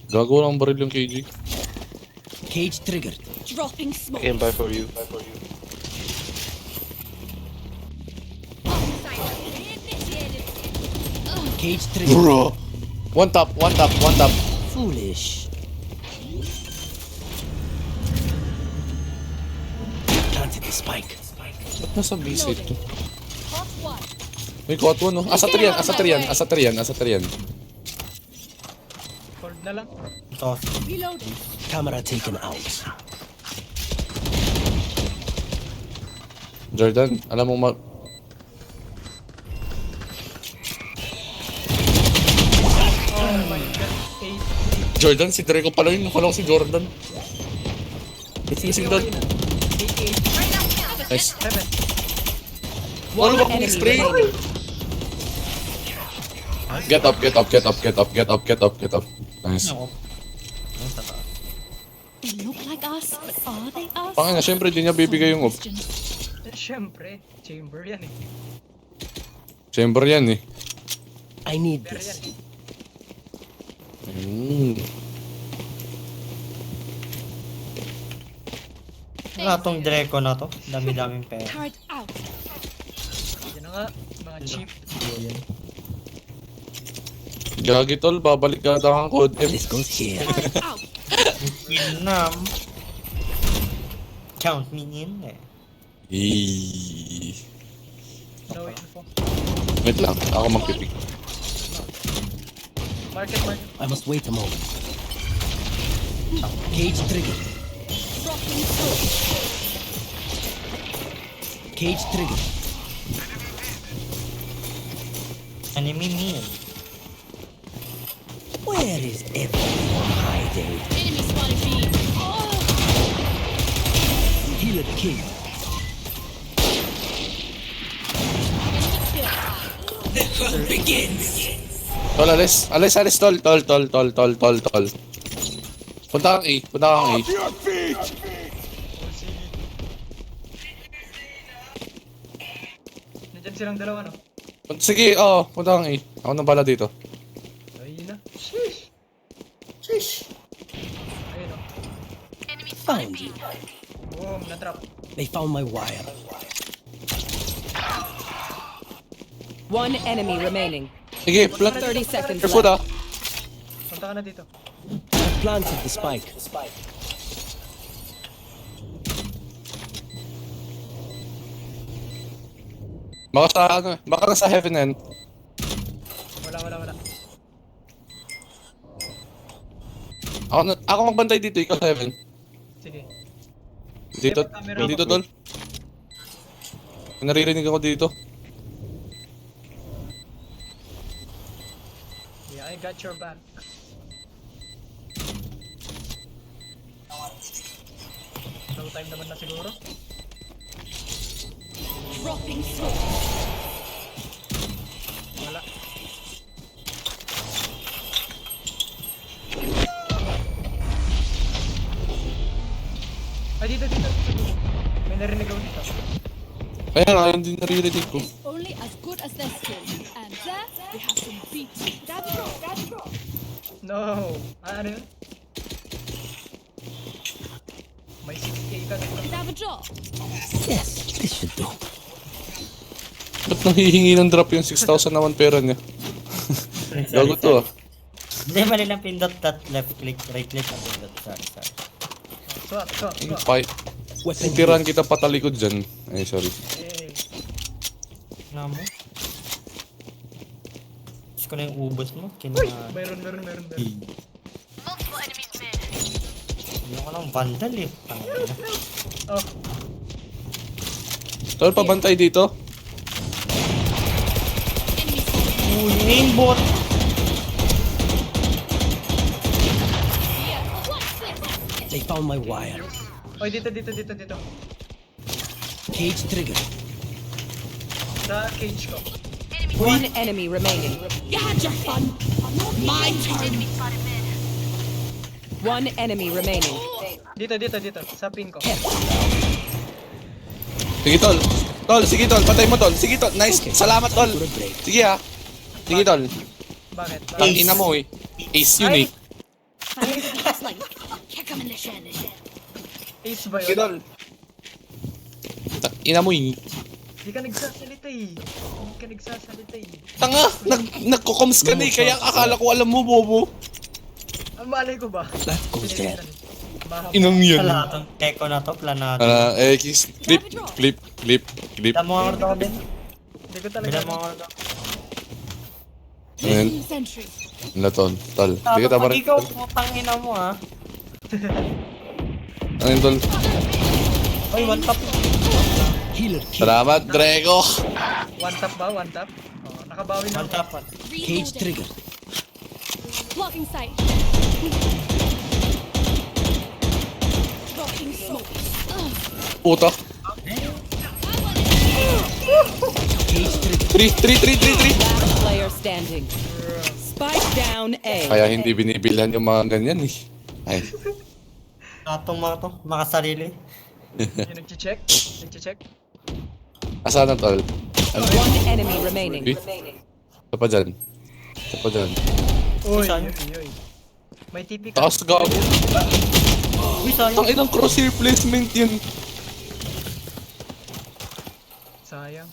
Gago lang baril yung KG. Cage triggered. Dropping smoke. Buy for you. Cage triggered. Bro! One tap. Foolish. Planted the spike. Ba't nasa B-side to? Hot one. May caught one, no? Asa 3 yan. Hold na lang. Toss. Reloading. Camera taken out. Jordan, alam mo Oh my god. 8. Jordan, si Draco pala yun. Nakulong si Jordan. Missing doon. 88. Nice. 7. One Ano ba enemy spray? remaining. Get up. Nice. Ako. Ano sa taas? They look like us, but are they us? Pangina, syempre di niya bibigay yung op. Siyempre, chamber yan eh. Chamber yan eh. I need Pero yan this. eh. Wala tong Draco na to. Dami-daming pera. Turret out. Yan na nga, mga cheap. Gagi tol, babalik ka daw ang code M. This goes here. Turret out. Vietnam. Count me in eh. No info. Wait lang, ako magpipig. Market. I must wait a moment. Cage trigger. Dropping smoke. Cage trigger. Enemy mean. Where is everyone hiding? Enemy spotted B. Oh, Healer kill. Tol, alis, tol. Punta kang A. Your feet! Nandyan silang dalawa, no? Sige, punta kang A. Ako nang bala dito. Ayun na. Sheesh. Ayun, no? Found you. Boom, na-trap. They found my wire. One enemy remaining. Sige, plant. 30 seconds Careful left. Punta ka na dito. I planted the spike. Baka nasa heaven end. Wala. Ako magbantay dito, ikaw sa heaven. Sige. Dito tol. Naririnig ako dito. Yeah, I got your back. No time naman na siguro. dropping smoke. Wala. Ay, dito. May narinig ako dito. Kaya nga, hindi naririnig ko. Only as good as their skill. And there, we have some beats. That's drop. No! Ano yun? May 6k ka dito. Have a drop. Yes, this should do. Ba't nanghihingi ng drop yung 6,000 naman pera niya? Gago to ah. Hindi, mali lang pindot that left click, right click, and pindot. Sorry. Swap. Weapon Tirahan kita patalikod dyan. Ay, sorry. Eh, Nga mo. Gusto ko na yung ubos mo. meron. Hindi ko lang vandal eh. Tangina. Oh, Tol, pabantay dito. Enemy spotted. Uy, aimbot! They found my wire. oy, dito. Cage trigger. Sa cage ko. One enemy remaining. You had your fun. My turn. One enemy remaining. Dito. Sa pin ko. Sige, tol. Sige, tol. Patay mo, tol. Sige, tol. Nice. Salamat, tol. Sige, ha. Sige, tol. Bakit? Tangina mo, eh. Ace yun, eh. It's like, kick him in the shin. Ace ba Sige, yun? tol. Tangina mo, eh. Di ka nagsasalita eh. Tanga! Nagko-coms ka na, eh. Kaya akala ko alam mo, bobo. Ang malay ko ba? That goes there. Inang yan. Sa lahat ng teko na to, planado. Clip. Bila mo ang ordo din. Hindi ko talaga. Bila mo ang ordo. Ayan. Sentry. Wala, tol. Sige, tama Pag rin. ikaw, putang ina mo ha. Ayun, tol. Oy, one tap. Healer kill. Salamat, Drego. One tap ba? Oh, nakabawi na. One tap. Cage trigger. Blocking sight. Dropping smoke. Puta. Cage trigger. 3. Last player standing. Spike down A. Kaya hindi binibilhan yung mga ganyan, eh. Ay. Tatong mga to, makasarili. Yung nag-check. Asa na tol? One enemy remaining. Ito pa dyan. Uy, Saan? uy. May TP ka. Taas gago. Uy, sayang. Ang inang crosshair placement yun. Sayang.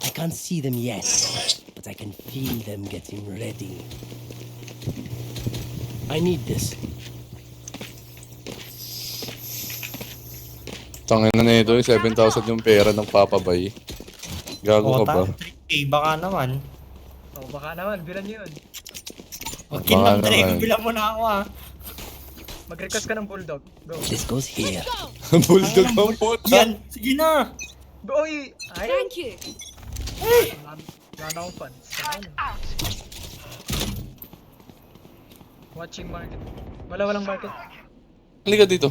I can't see them yet, but I can feel them getting ready. I need this. Tangin na nito, 7,000 yung pera ng papabay. Gago ka ba? 3K, baka naman. Oh, baka naman, bilan yun. Okay Baka lang, Dre. naman. Bilang mo na ako Mag-request ka ng bulldog. Go. This goes here. Bulldog ang puta. Yan, sige na. Uy! Ay! Thank you. Wala na akong fun. Sayang. Watching market. Walang market. Halika dito.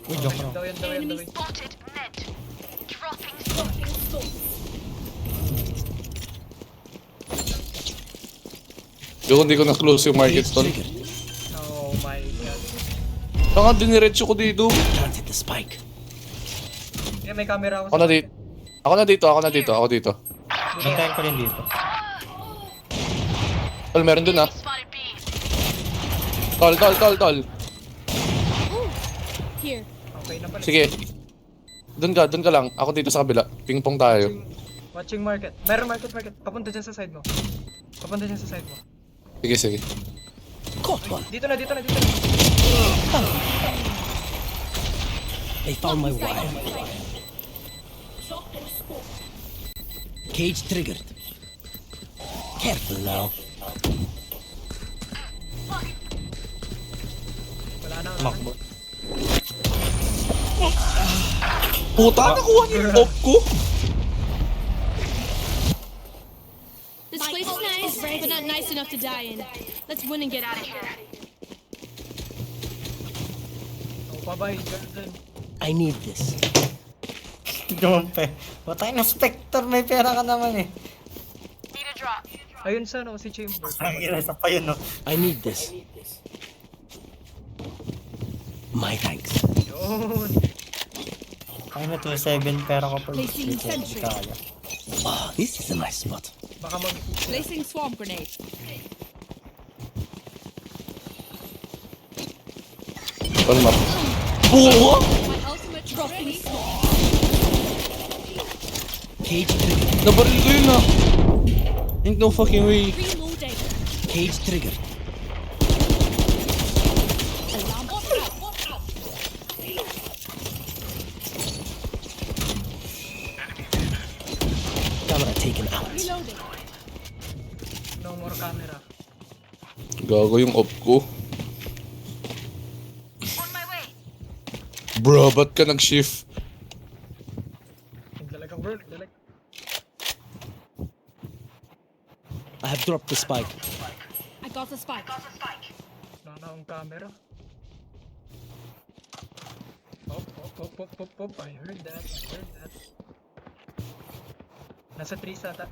Uy, joke lang. Daw yan. Yung hindi ko na-close yung market stall. Oh my god. Tanga, diniretso ko dito. Can't hit the spike. Yeah, may camera ako Ako na dito. Ako dito. Bantayan ko rin dito. Tol, meron dun ah. Tol. Here. Okay na pala. Sige. Doon ka lang. Ako dito sa kabila. Ping-pong tayo. Watching market. Meron market. Papunta dyan sa side mo. Sige. Caught one. Dito na. They found my wire. Cage triggered. Careful now. Wala na. Makbo. Puta, nakuha niyo yung pop ko. This place is nice, but not nice enough to die in. Let's win and get out of here. Oh, bye-bye. Jordan. I need this. Gumampe. Watay na Spectre, may pera ka naman eh. Ayun sa si Chamber. Ang isa pa yun, no? I need this. My thanks. Yun. Ay na 2-7 pera ko pa. Placing sentry. Kaya. Oh, this is a nice spot. Baka mag... Placing swarm grenade. Tol, map. Buwa! My ultimate dropping swarm. Cage triggered. Nabaril ko yun ah. Ain't no fucking way. Reloading. Cage triggered. Alarm out. Camera taken out. Reloading. No more camera. Gago yung op ko. Bro, ba't ka nag-shift? Nagdalag ang bro. Nagdalag. I have dropped the spike. I got the spike. Wala na akong camera. Pop. I heard that. Nasa 3 sata.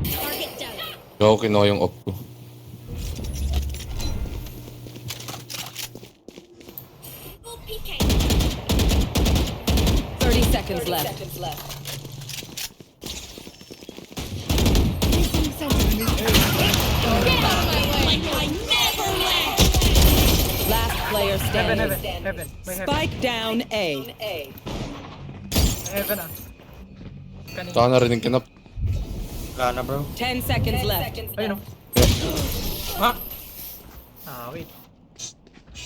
Target down. Gago, kinuha yung op ko. Full PK. 30 seconds left. Placing sentry. Get out of my way. Like I never left. Last player standing. Heaven. May heaven. Spike down A. May heaven ah. Kanina. Saka narinig ka na. Wala na, bro. 10 seconds left. Ayun oh. Ha? Wait.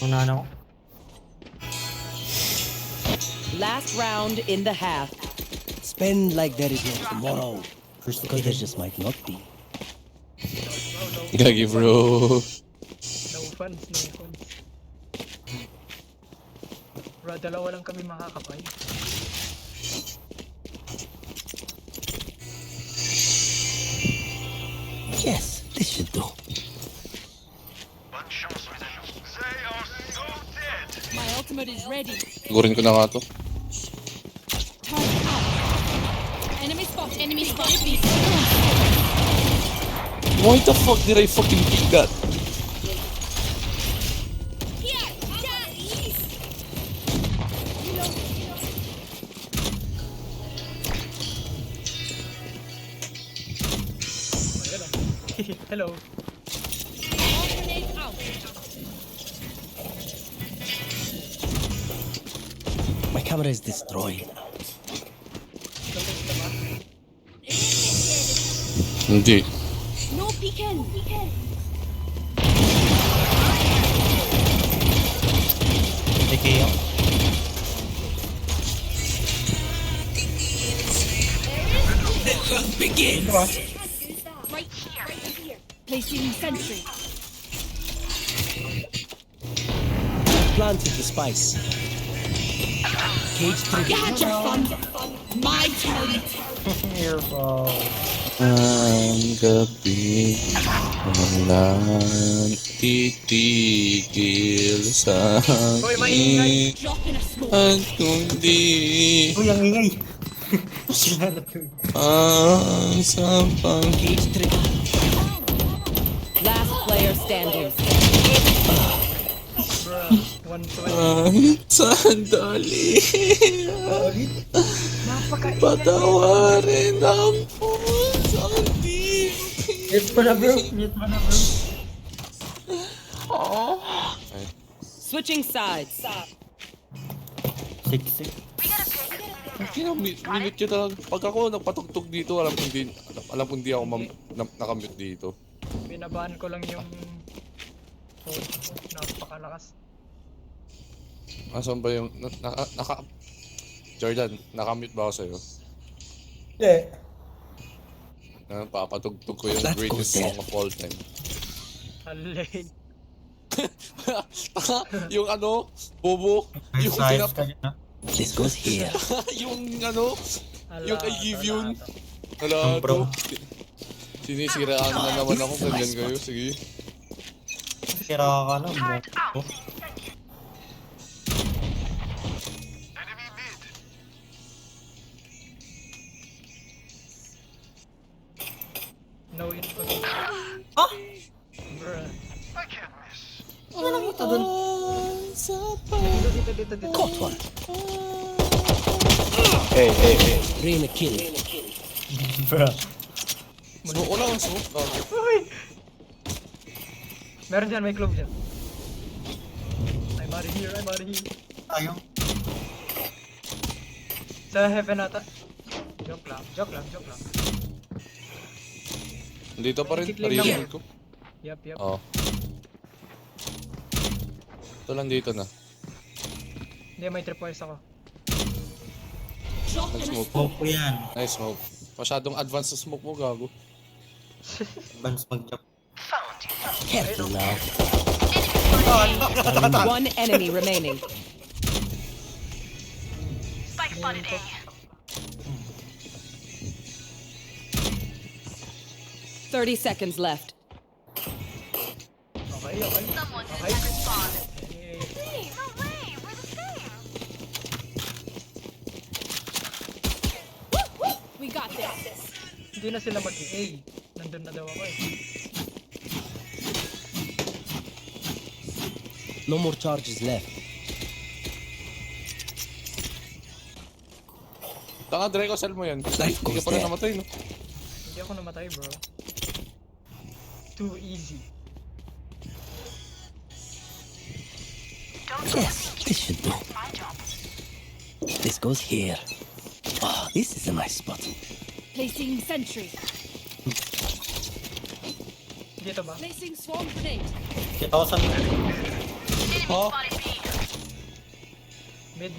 Una na ako. Last round in the half. Spend like there is no tomorrow. Because there just might not be. Gagi bro. No funds. Bro, dalawa lang kami makakapay. Yes, this should do. My ultimate is ready. Sigurin ko na nga to. Target out. Enemy spotted. Why the fuck did I fucking pick that? Here. Hello. Grenade out. My camera is destroyed. Hindi. No peeking. Hindi ako. Right here. Placing sentry. Planted the spice. Cage trigger. Had your fun. My turn. Earphone. Ang gabi walang titigil sa Hoy, maingay. akin Drop in a smoke. at kundi Uy, ang ingay. Sinala to. ang sampang Cage trigger. Last player standing. Bruh. 120. kahit sandali. Napakaingay. Patawarin ang pusang di. Mute mo na bro. Mute mo na bro. Switching sides. 6-6. Minute yun talaga. Pag ako nagpatugtog dito, alam kong di ako nakamute dito. Binabaan ko lang yung... Oh, napakalakas. Asan ba yung... Jordan, nakamute ba ako sa'yo? Yeah. Papatugtog ko yung Let's go greatest there. song of all time. Alay. Yung ano, bobo, yung Size ka dyan, ha? This goes here. yung ano, yung kay Givion. Yung bro. Sinisiraan na naman ako, ganyan kayo, sige. Sira ka na bro. No info. Ah! Bruh. Dito. Caught one. Hey. Rain a kill. Bro. Smoke ko lang, smoke. Uy! Meron dyan, may clove dyan. I'm out of here. Ayaw. Sa heaven ata. Joke lang. Dito pa rin, Kitling lang narinig ko. Yup. Oo. Ito lang dito na. Hindi, may tripwires ako. Drop in a Nag-smoke. Smoke ko yan. Nice smoke. Masyadong advanced sa smoke mo, gago. Advance mag-jump. Careful now. One enemy remaining. 30 seconds left. Okay. We got this. Hindi na sila mag-A. Nandun na daw ako eh. No more charges left. Tanga, Draco, sell mo yan. Life Hindi ka goes pa rin there. namatay, no? Hindi ako namatay, bro. Too easy. Yes, this should do. This goes here. Oh, this is a nice spot. Placing sentry. Dito ba? Placing swarm grenade. Kita ko sa mid. Ha? Mid.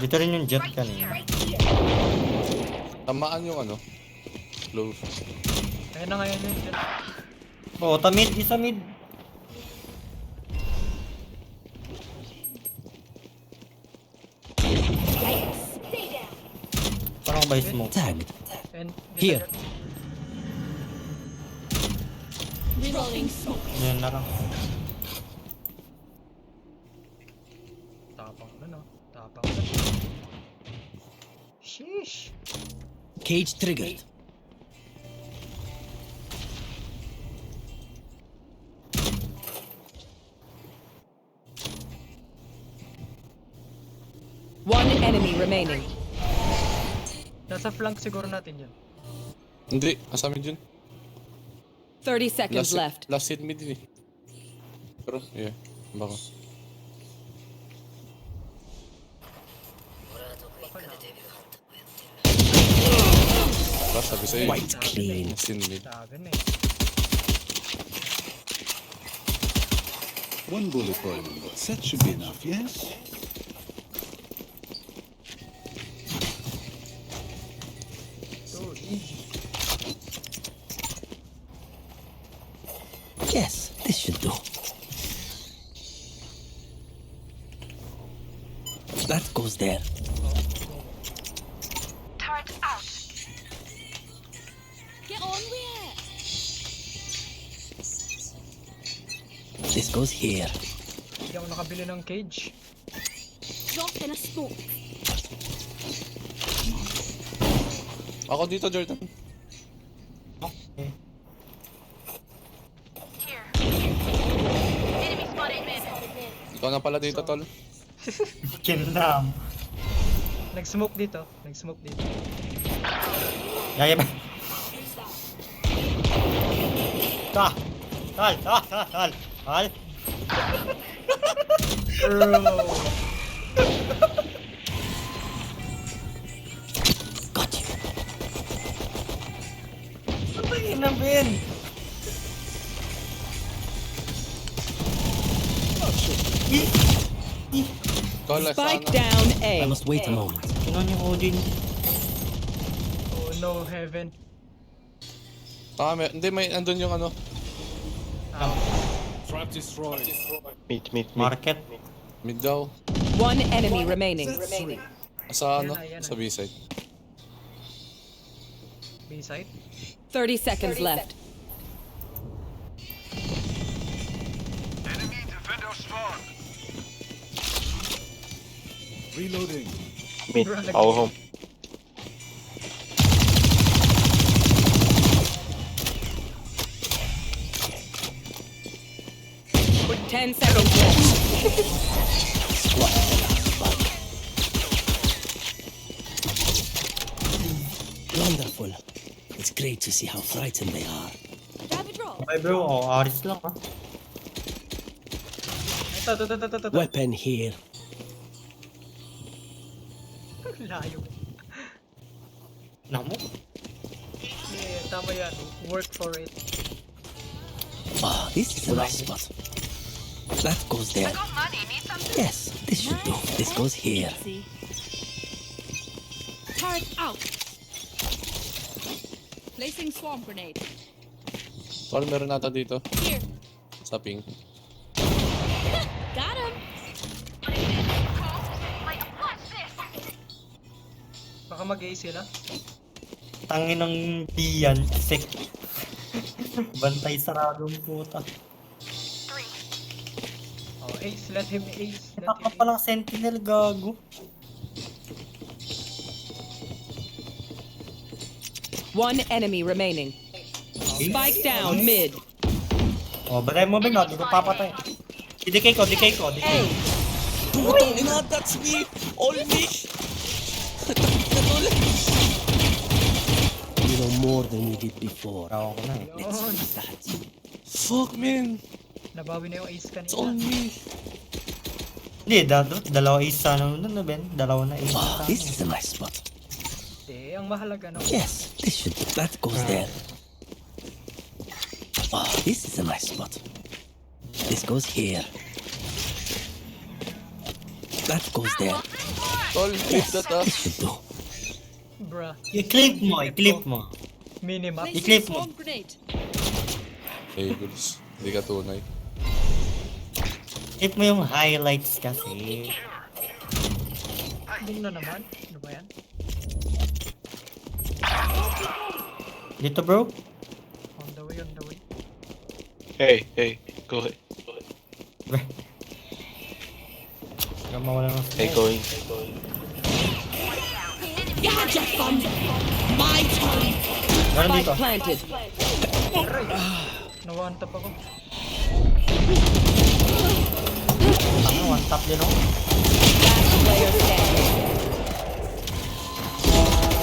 Dito rin yung jet kanina. Tamaan yung ano. Low. Ayun na ngayon yun. Oo, mid. Isa mid. Parang by smoke. Damn it. And Here. Reloading smoke. Yan na lang. Tapang na, no? Sheesh. Cage triggered. One enemy remaining. Nasa flank siguro natin yun. Hindi, asamin yun. 30 seconds left. Last hit mid din eh. Pero, yeah. Baka. Baka sabi sa'yo. Quite clean. Last hit mid. Sabi na eh. One bullet for him. That should be enough, yes? So, easy. Yes, this should do. That goes there. Get on with it. This goes here. Hindi ako nakabili ng cage. Drop in a smoke. Ako dito, Jordan. Okay. Ikaw na pala dito, tol. Kinam. Nag-smoke dito. Nag-smoke dito. Gaya ba? Tal! Tal! Tal! Tal! Tal! Bro. Got you. Patay na, Ben! Tol, Spike sana. down I A. must wait a moment. Kinon yung Odin. Oh no, heaven. Hindi, may andun yung ano. Trap destroyed. Market. Mid daw. One enemy remaining. Sa ano? Yan na. Sa B-side. B-side. 30 seconds left. Reloading. Bro, nag- 10 seconds left. Wonderful. It's great to see how frightened they are. Grab a drop. Ay bro, Aris lang ha. Ito. Weapon here. Layo. Namo? Yeah, tama yan. Work for it. Ah, this is a nice spot. That goes there. Yes, this should do. This goes here. See. Turret out. Placing swarm grenade. Tol, meron nata dito. Here. Sa ping. Got him. Baka mag-A sila. Tangin ng diyan, sek. Bantay saradong puta. Oh, ace. Let him ace. Let Taka him palang sentinel, gago. One enemy remaining. Spike down mid. Oh, batay mo ba? Di ko papatay. DK ko. Putang ina, that's me! All me! You know more than you did before. Tawa ko na eh. Let's Yun. face that. Fuck, man! Nabawi na yung ace It's all kanina. me! Hindi, dalawa ace sana nun na Ben. Dalawa na ace Ah, sana. this is a nice spot. Eh, ang mahalaga na. Yes, this should. That goes there. Ah, this is a nice spot. This goes here. That goes there. Tol, clip Yes, that ah. this should do. Bruh. I-clip mo. Minimap. Placing I-clip mo. swarm grenade. Hey, goods. Hindi ka tunay. Clip mo yung highlights kasi. Boom na naman. Ano ba yan? Dito bro. On the way, on the way. Hey, go ahead. Beh. Huwag mawala ng Hey, smoke. going. Gotcha, fun. My turn. Meron dito. Spike planted. Aray! Na-one tap ako. Ano, one tap din ako. Last player standing.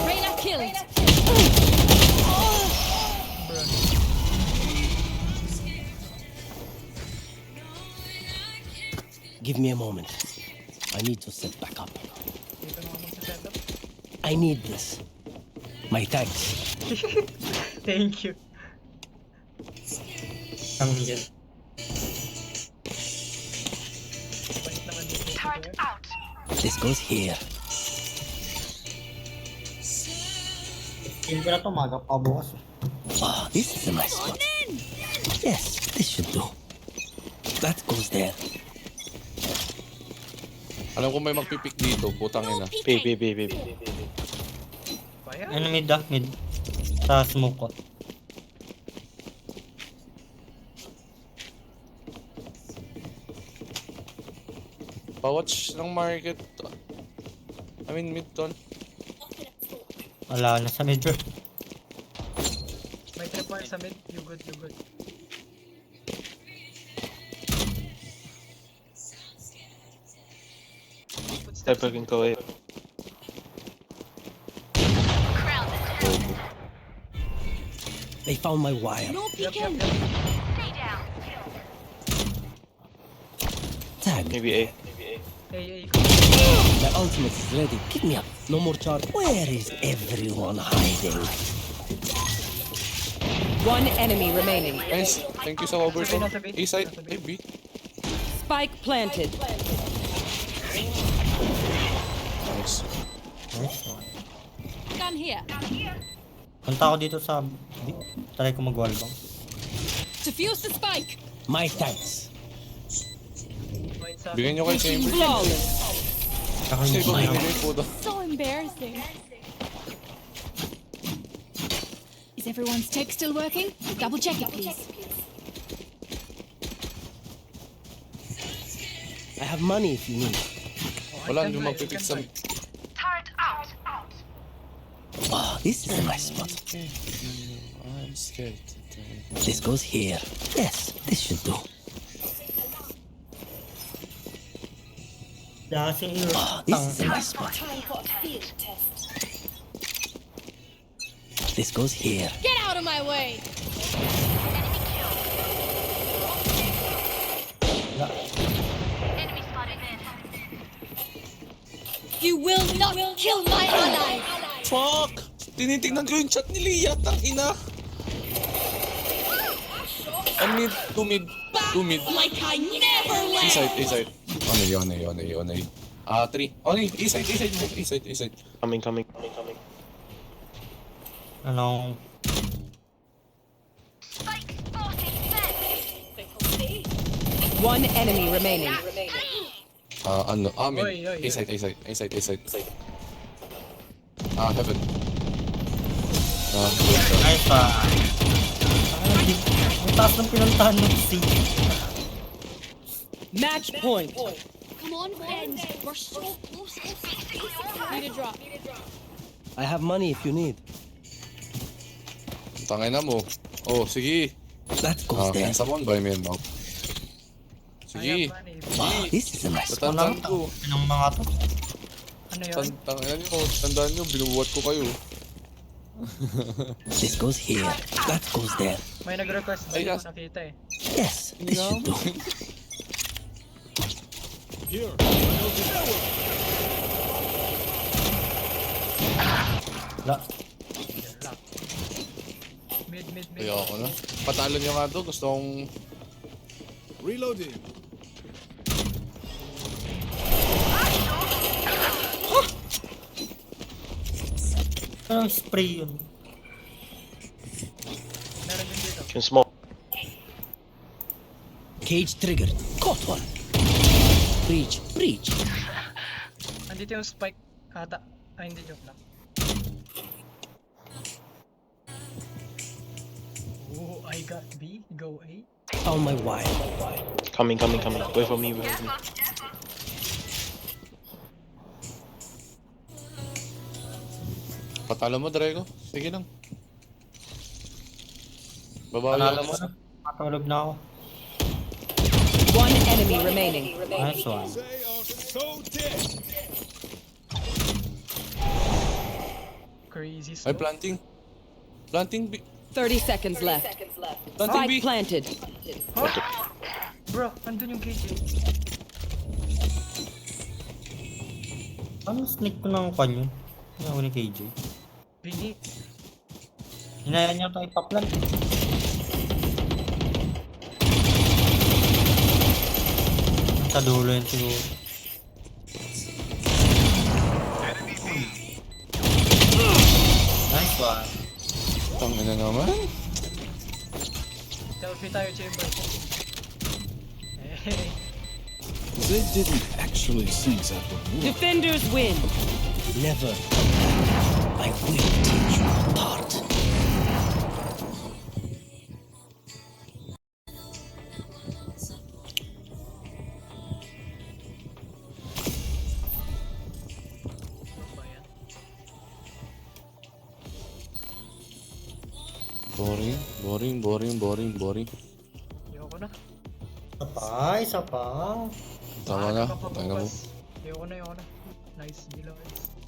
Reyna killed. Give me a moment. I need to set back up. Dito na ako magsa-setup. I need this. My thanks. Thank you. Ang yun. Balik naman dito. This goes here. Feel ko na ito, maga pa bukas. Ah, this is a nice spot. Yes, this should do. That goes there. Alam ko may magpipik dito, putang ina. B. Kaya? Ano mid ah? Mid. Sa smoke ko. Pa-watch ng market. I mean, mid-ton. Wala na sa mid bro. May tripwire sa mid. You good, you good. Footsteps. Sniper can go A. They found my wire. No Yep, yep, peeking. yep. Tag. Maybe A. Hey, My ultimate is ready. Give me up. No more charge. Where is everyone hiding? One enemy remaining. Guys, thank you sa overton. Nasa B, A side, nasa B. A, B. Spike planted. Nice. Nice one. Gun here. Punta ako dito sa... Try ko mag-wall bang. Defuse the spike. My thanks. Wait sa Bigyan nyo kay Chamber. Flawless. Ako hindi Kasi ko kung na. binigay po daw. So embarrassing. Is everyone's tech still working? Double check it, please. I have money if you need. Wala, yung magpipik sa... Ah, this is a nice spot. I'm scared. This goes here. Yes, this should do. Dasing yun. Ah, this is a nice spot. This goes here. Get out of my way. You will not kill my ally. Fuck! Tinitingnan ko yung chat ni Leah, tang ina. Mid, two mid. Like I never A left. side, A side. On A. 3. On A, A side. Coming. Anong... One enemy remaining. Mid. Oy, oy, A side. Heaven. Nice pa. Ang taas ng pinuntahan ng C. Match point. Come on, friends. We're so close. Need a drop. I have money if you need. Tangay na mo. Oh, sige. That goes there. Sa one by me, Mau. I Sige. have money. Ah, this is a nice spot. Tatandaan ko. Anong mga to? Ano yun? Tandaan nyo, binubuhat ko kayo. This goes here. That goes there. May nag-request ba Ay, yung yes. nakita eh. Yes, this should do. Here. Wala. Mid. Kaya ako na. Patalo nyo nga to. Gusto kong... Reloading. Anong spray yun? Meron din dito. Can smoke. Cage triggered. Caught one. Breach. Andito yung spike ata. Ay, hindi, joke lang. Oh, I got B. Go A. Found my wire. Coming. Wait for me. Patalo mo, Drago. Sige lang. Babawi Panalo ako. mo na. Matulog na ako. One enemy remaining. Nice one. They are so dead. Crazy Ay, smoke. planting. Planting B. 30 seconds left. Planting B. Spike planted. Bro, andun yung KJ. Ano sneak ko ng kwan yun? Hindi ako ni KJ. Bini. Hinayaan niya ito ipaplant. Sa dulo yun siguro. Nice one. Tangin na naman. Selfie tayo, chamber. Hey. They didn't actually think that would work. Defenders win. Never. I will teach you apart. Boring, boring, boring, boring, boring. Ayoko na. Isa pa. Tama na. Maaga ka pa Tanga mo. bukas. Ayoko na. Nice, G-Lords.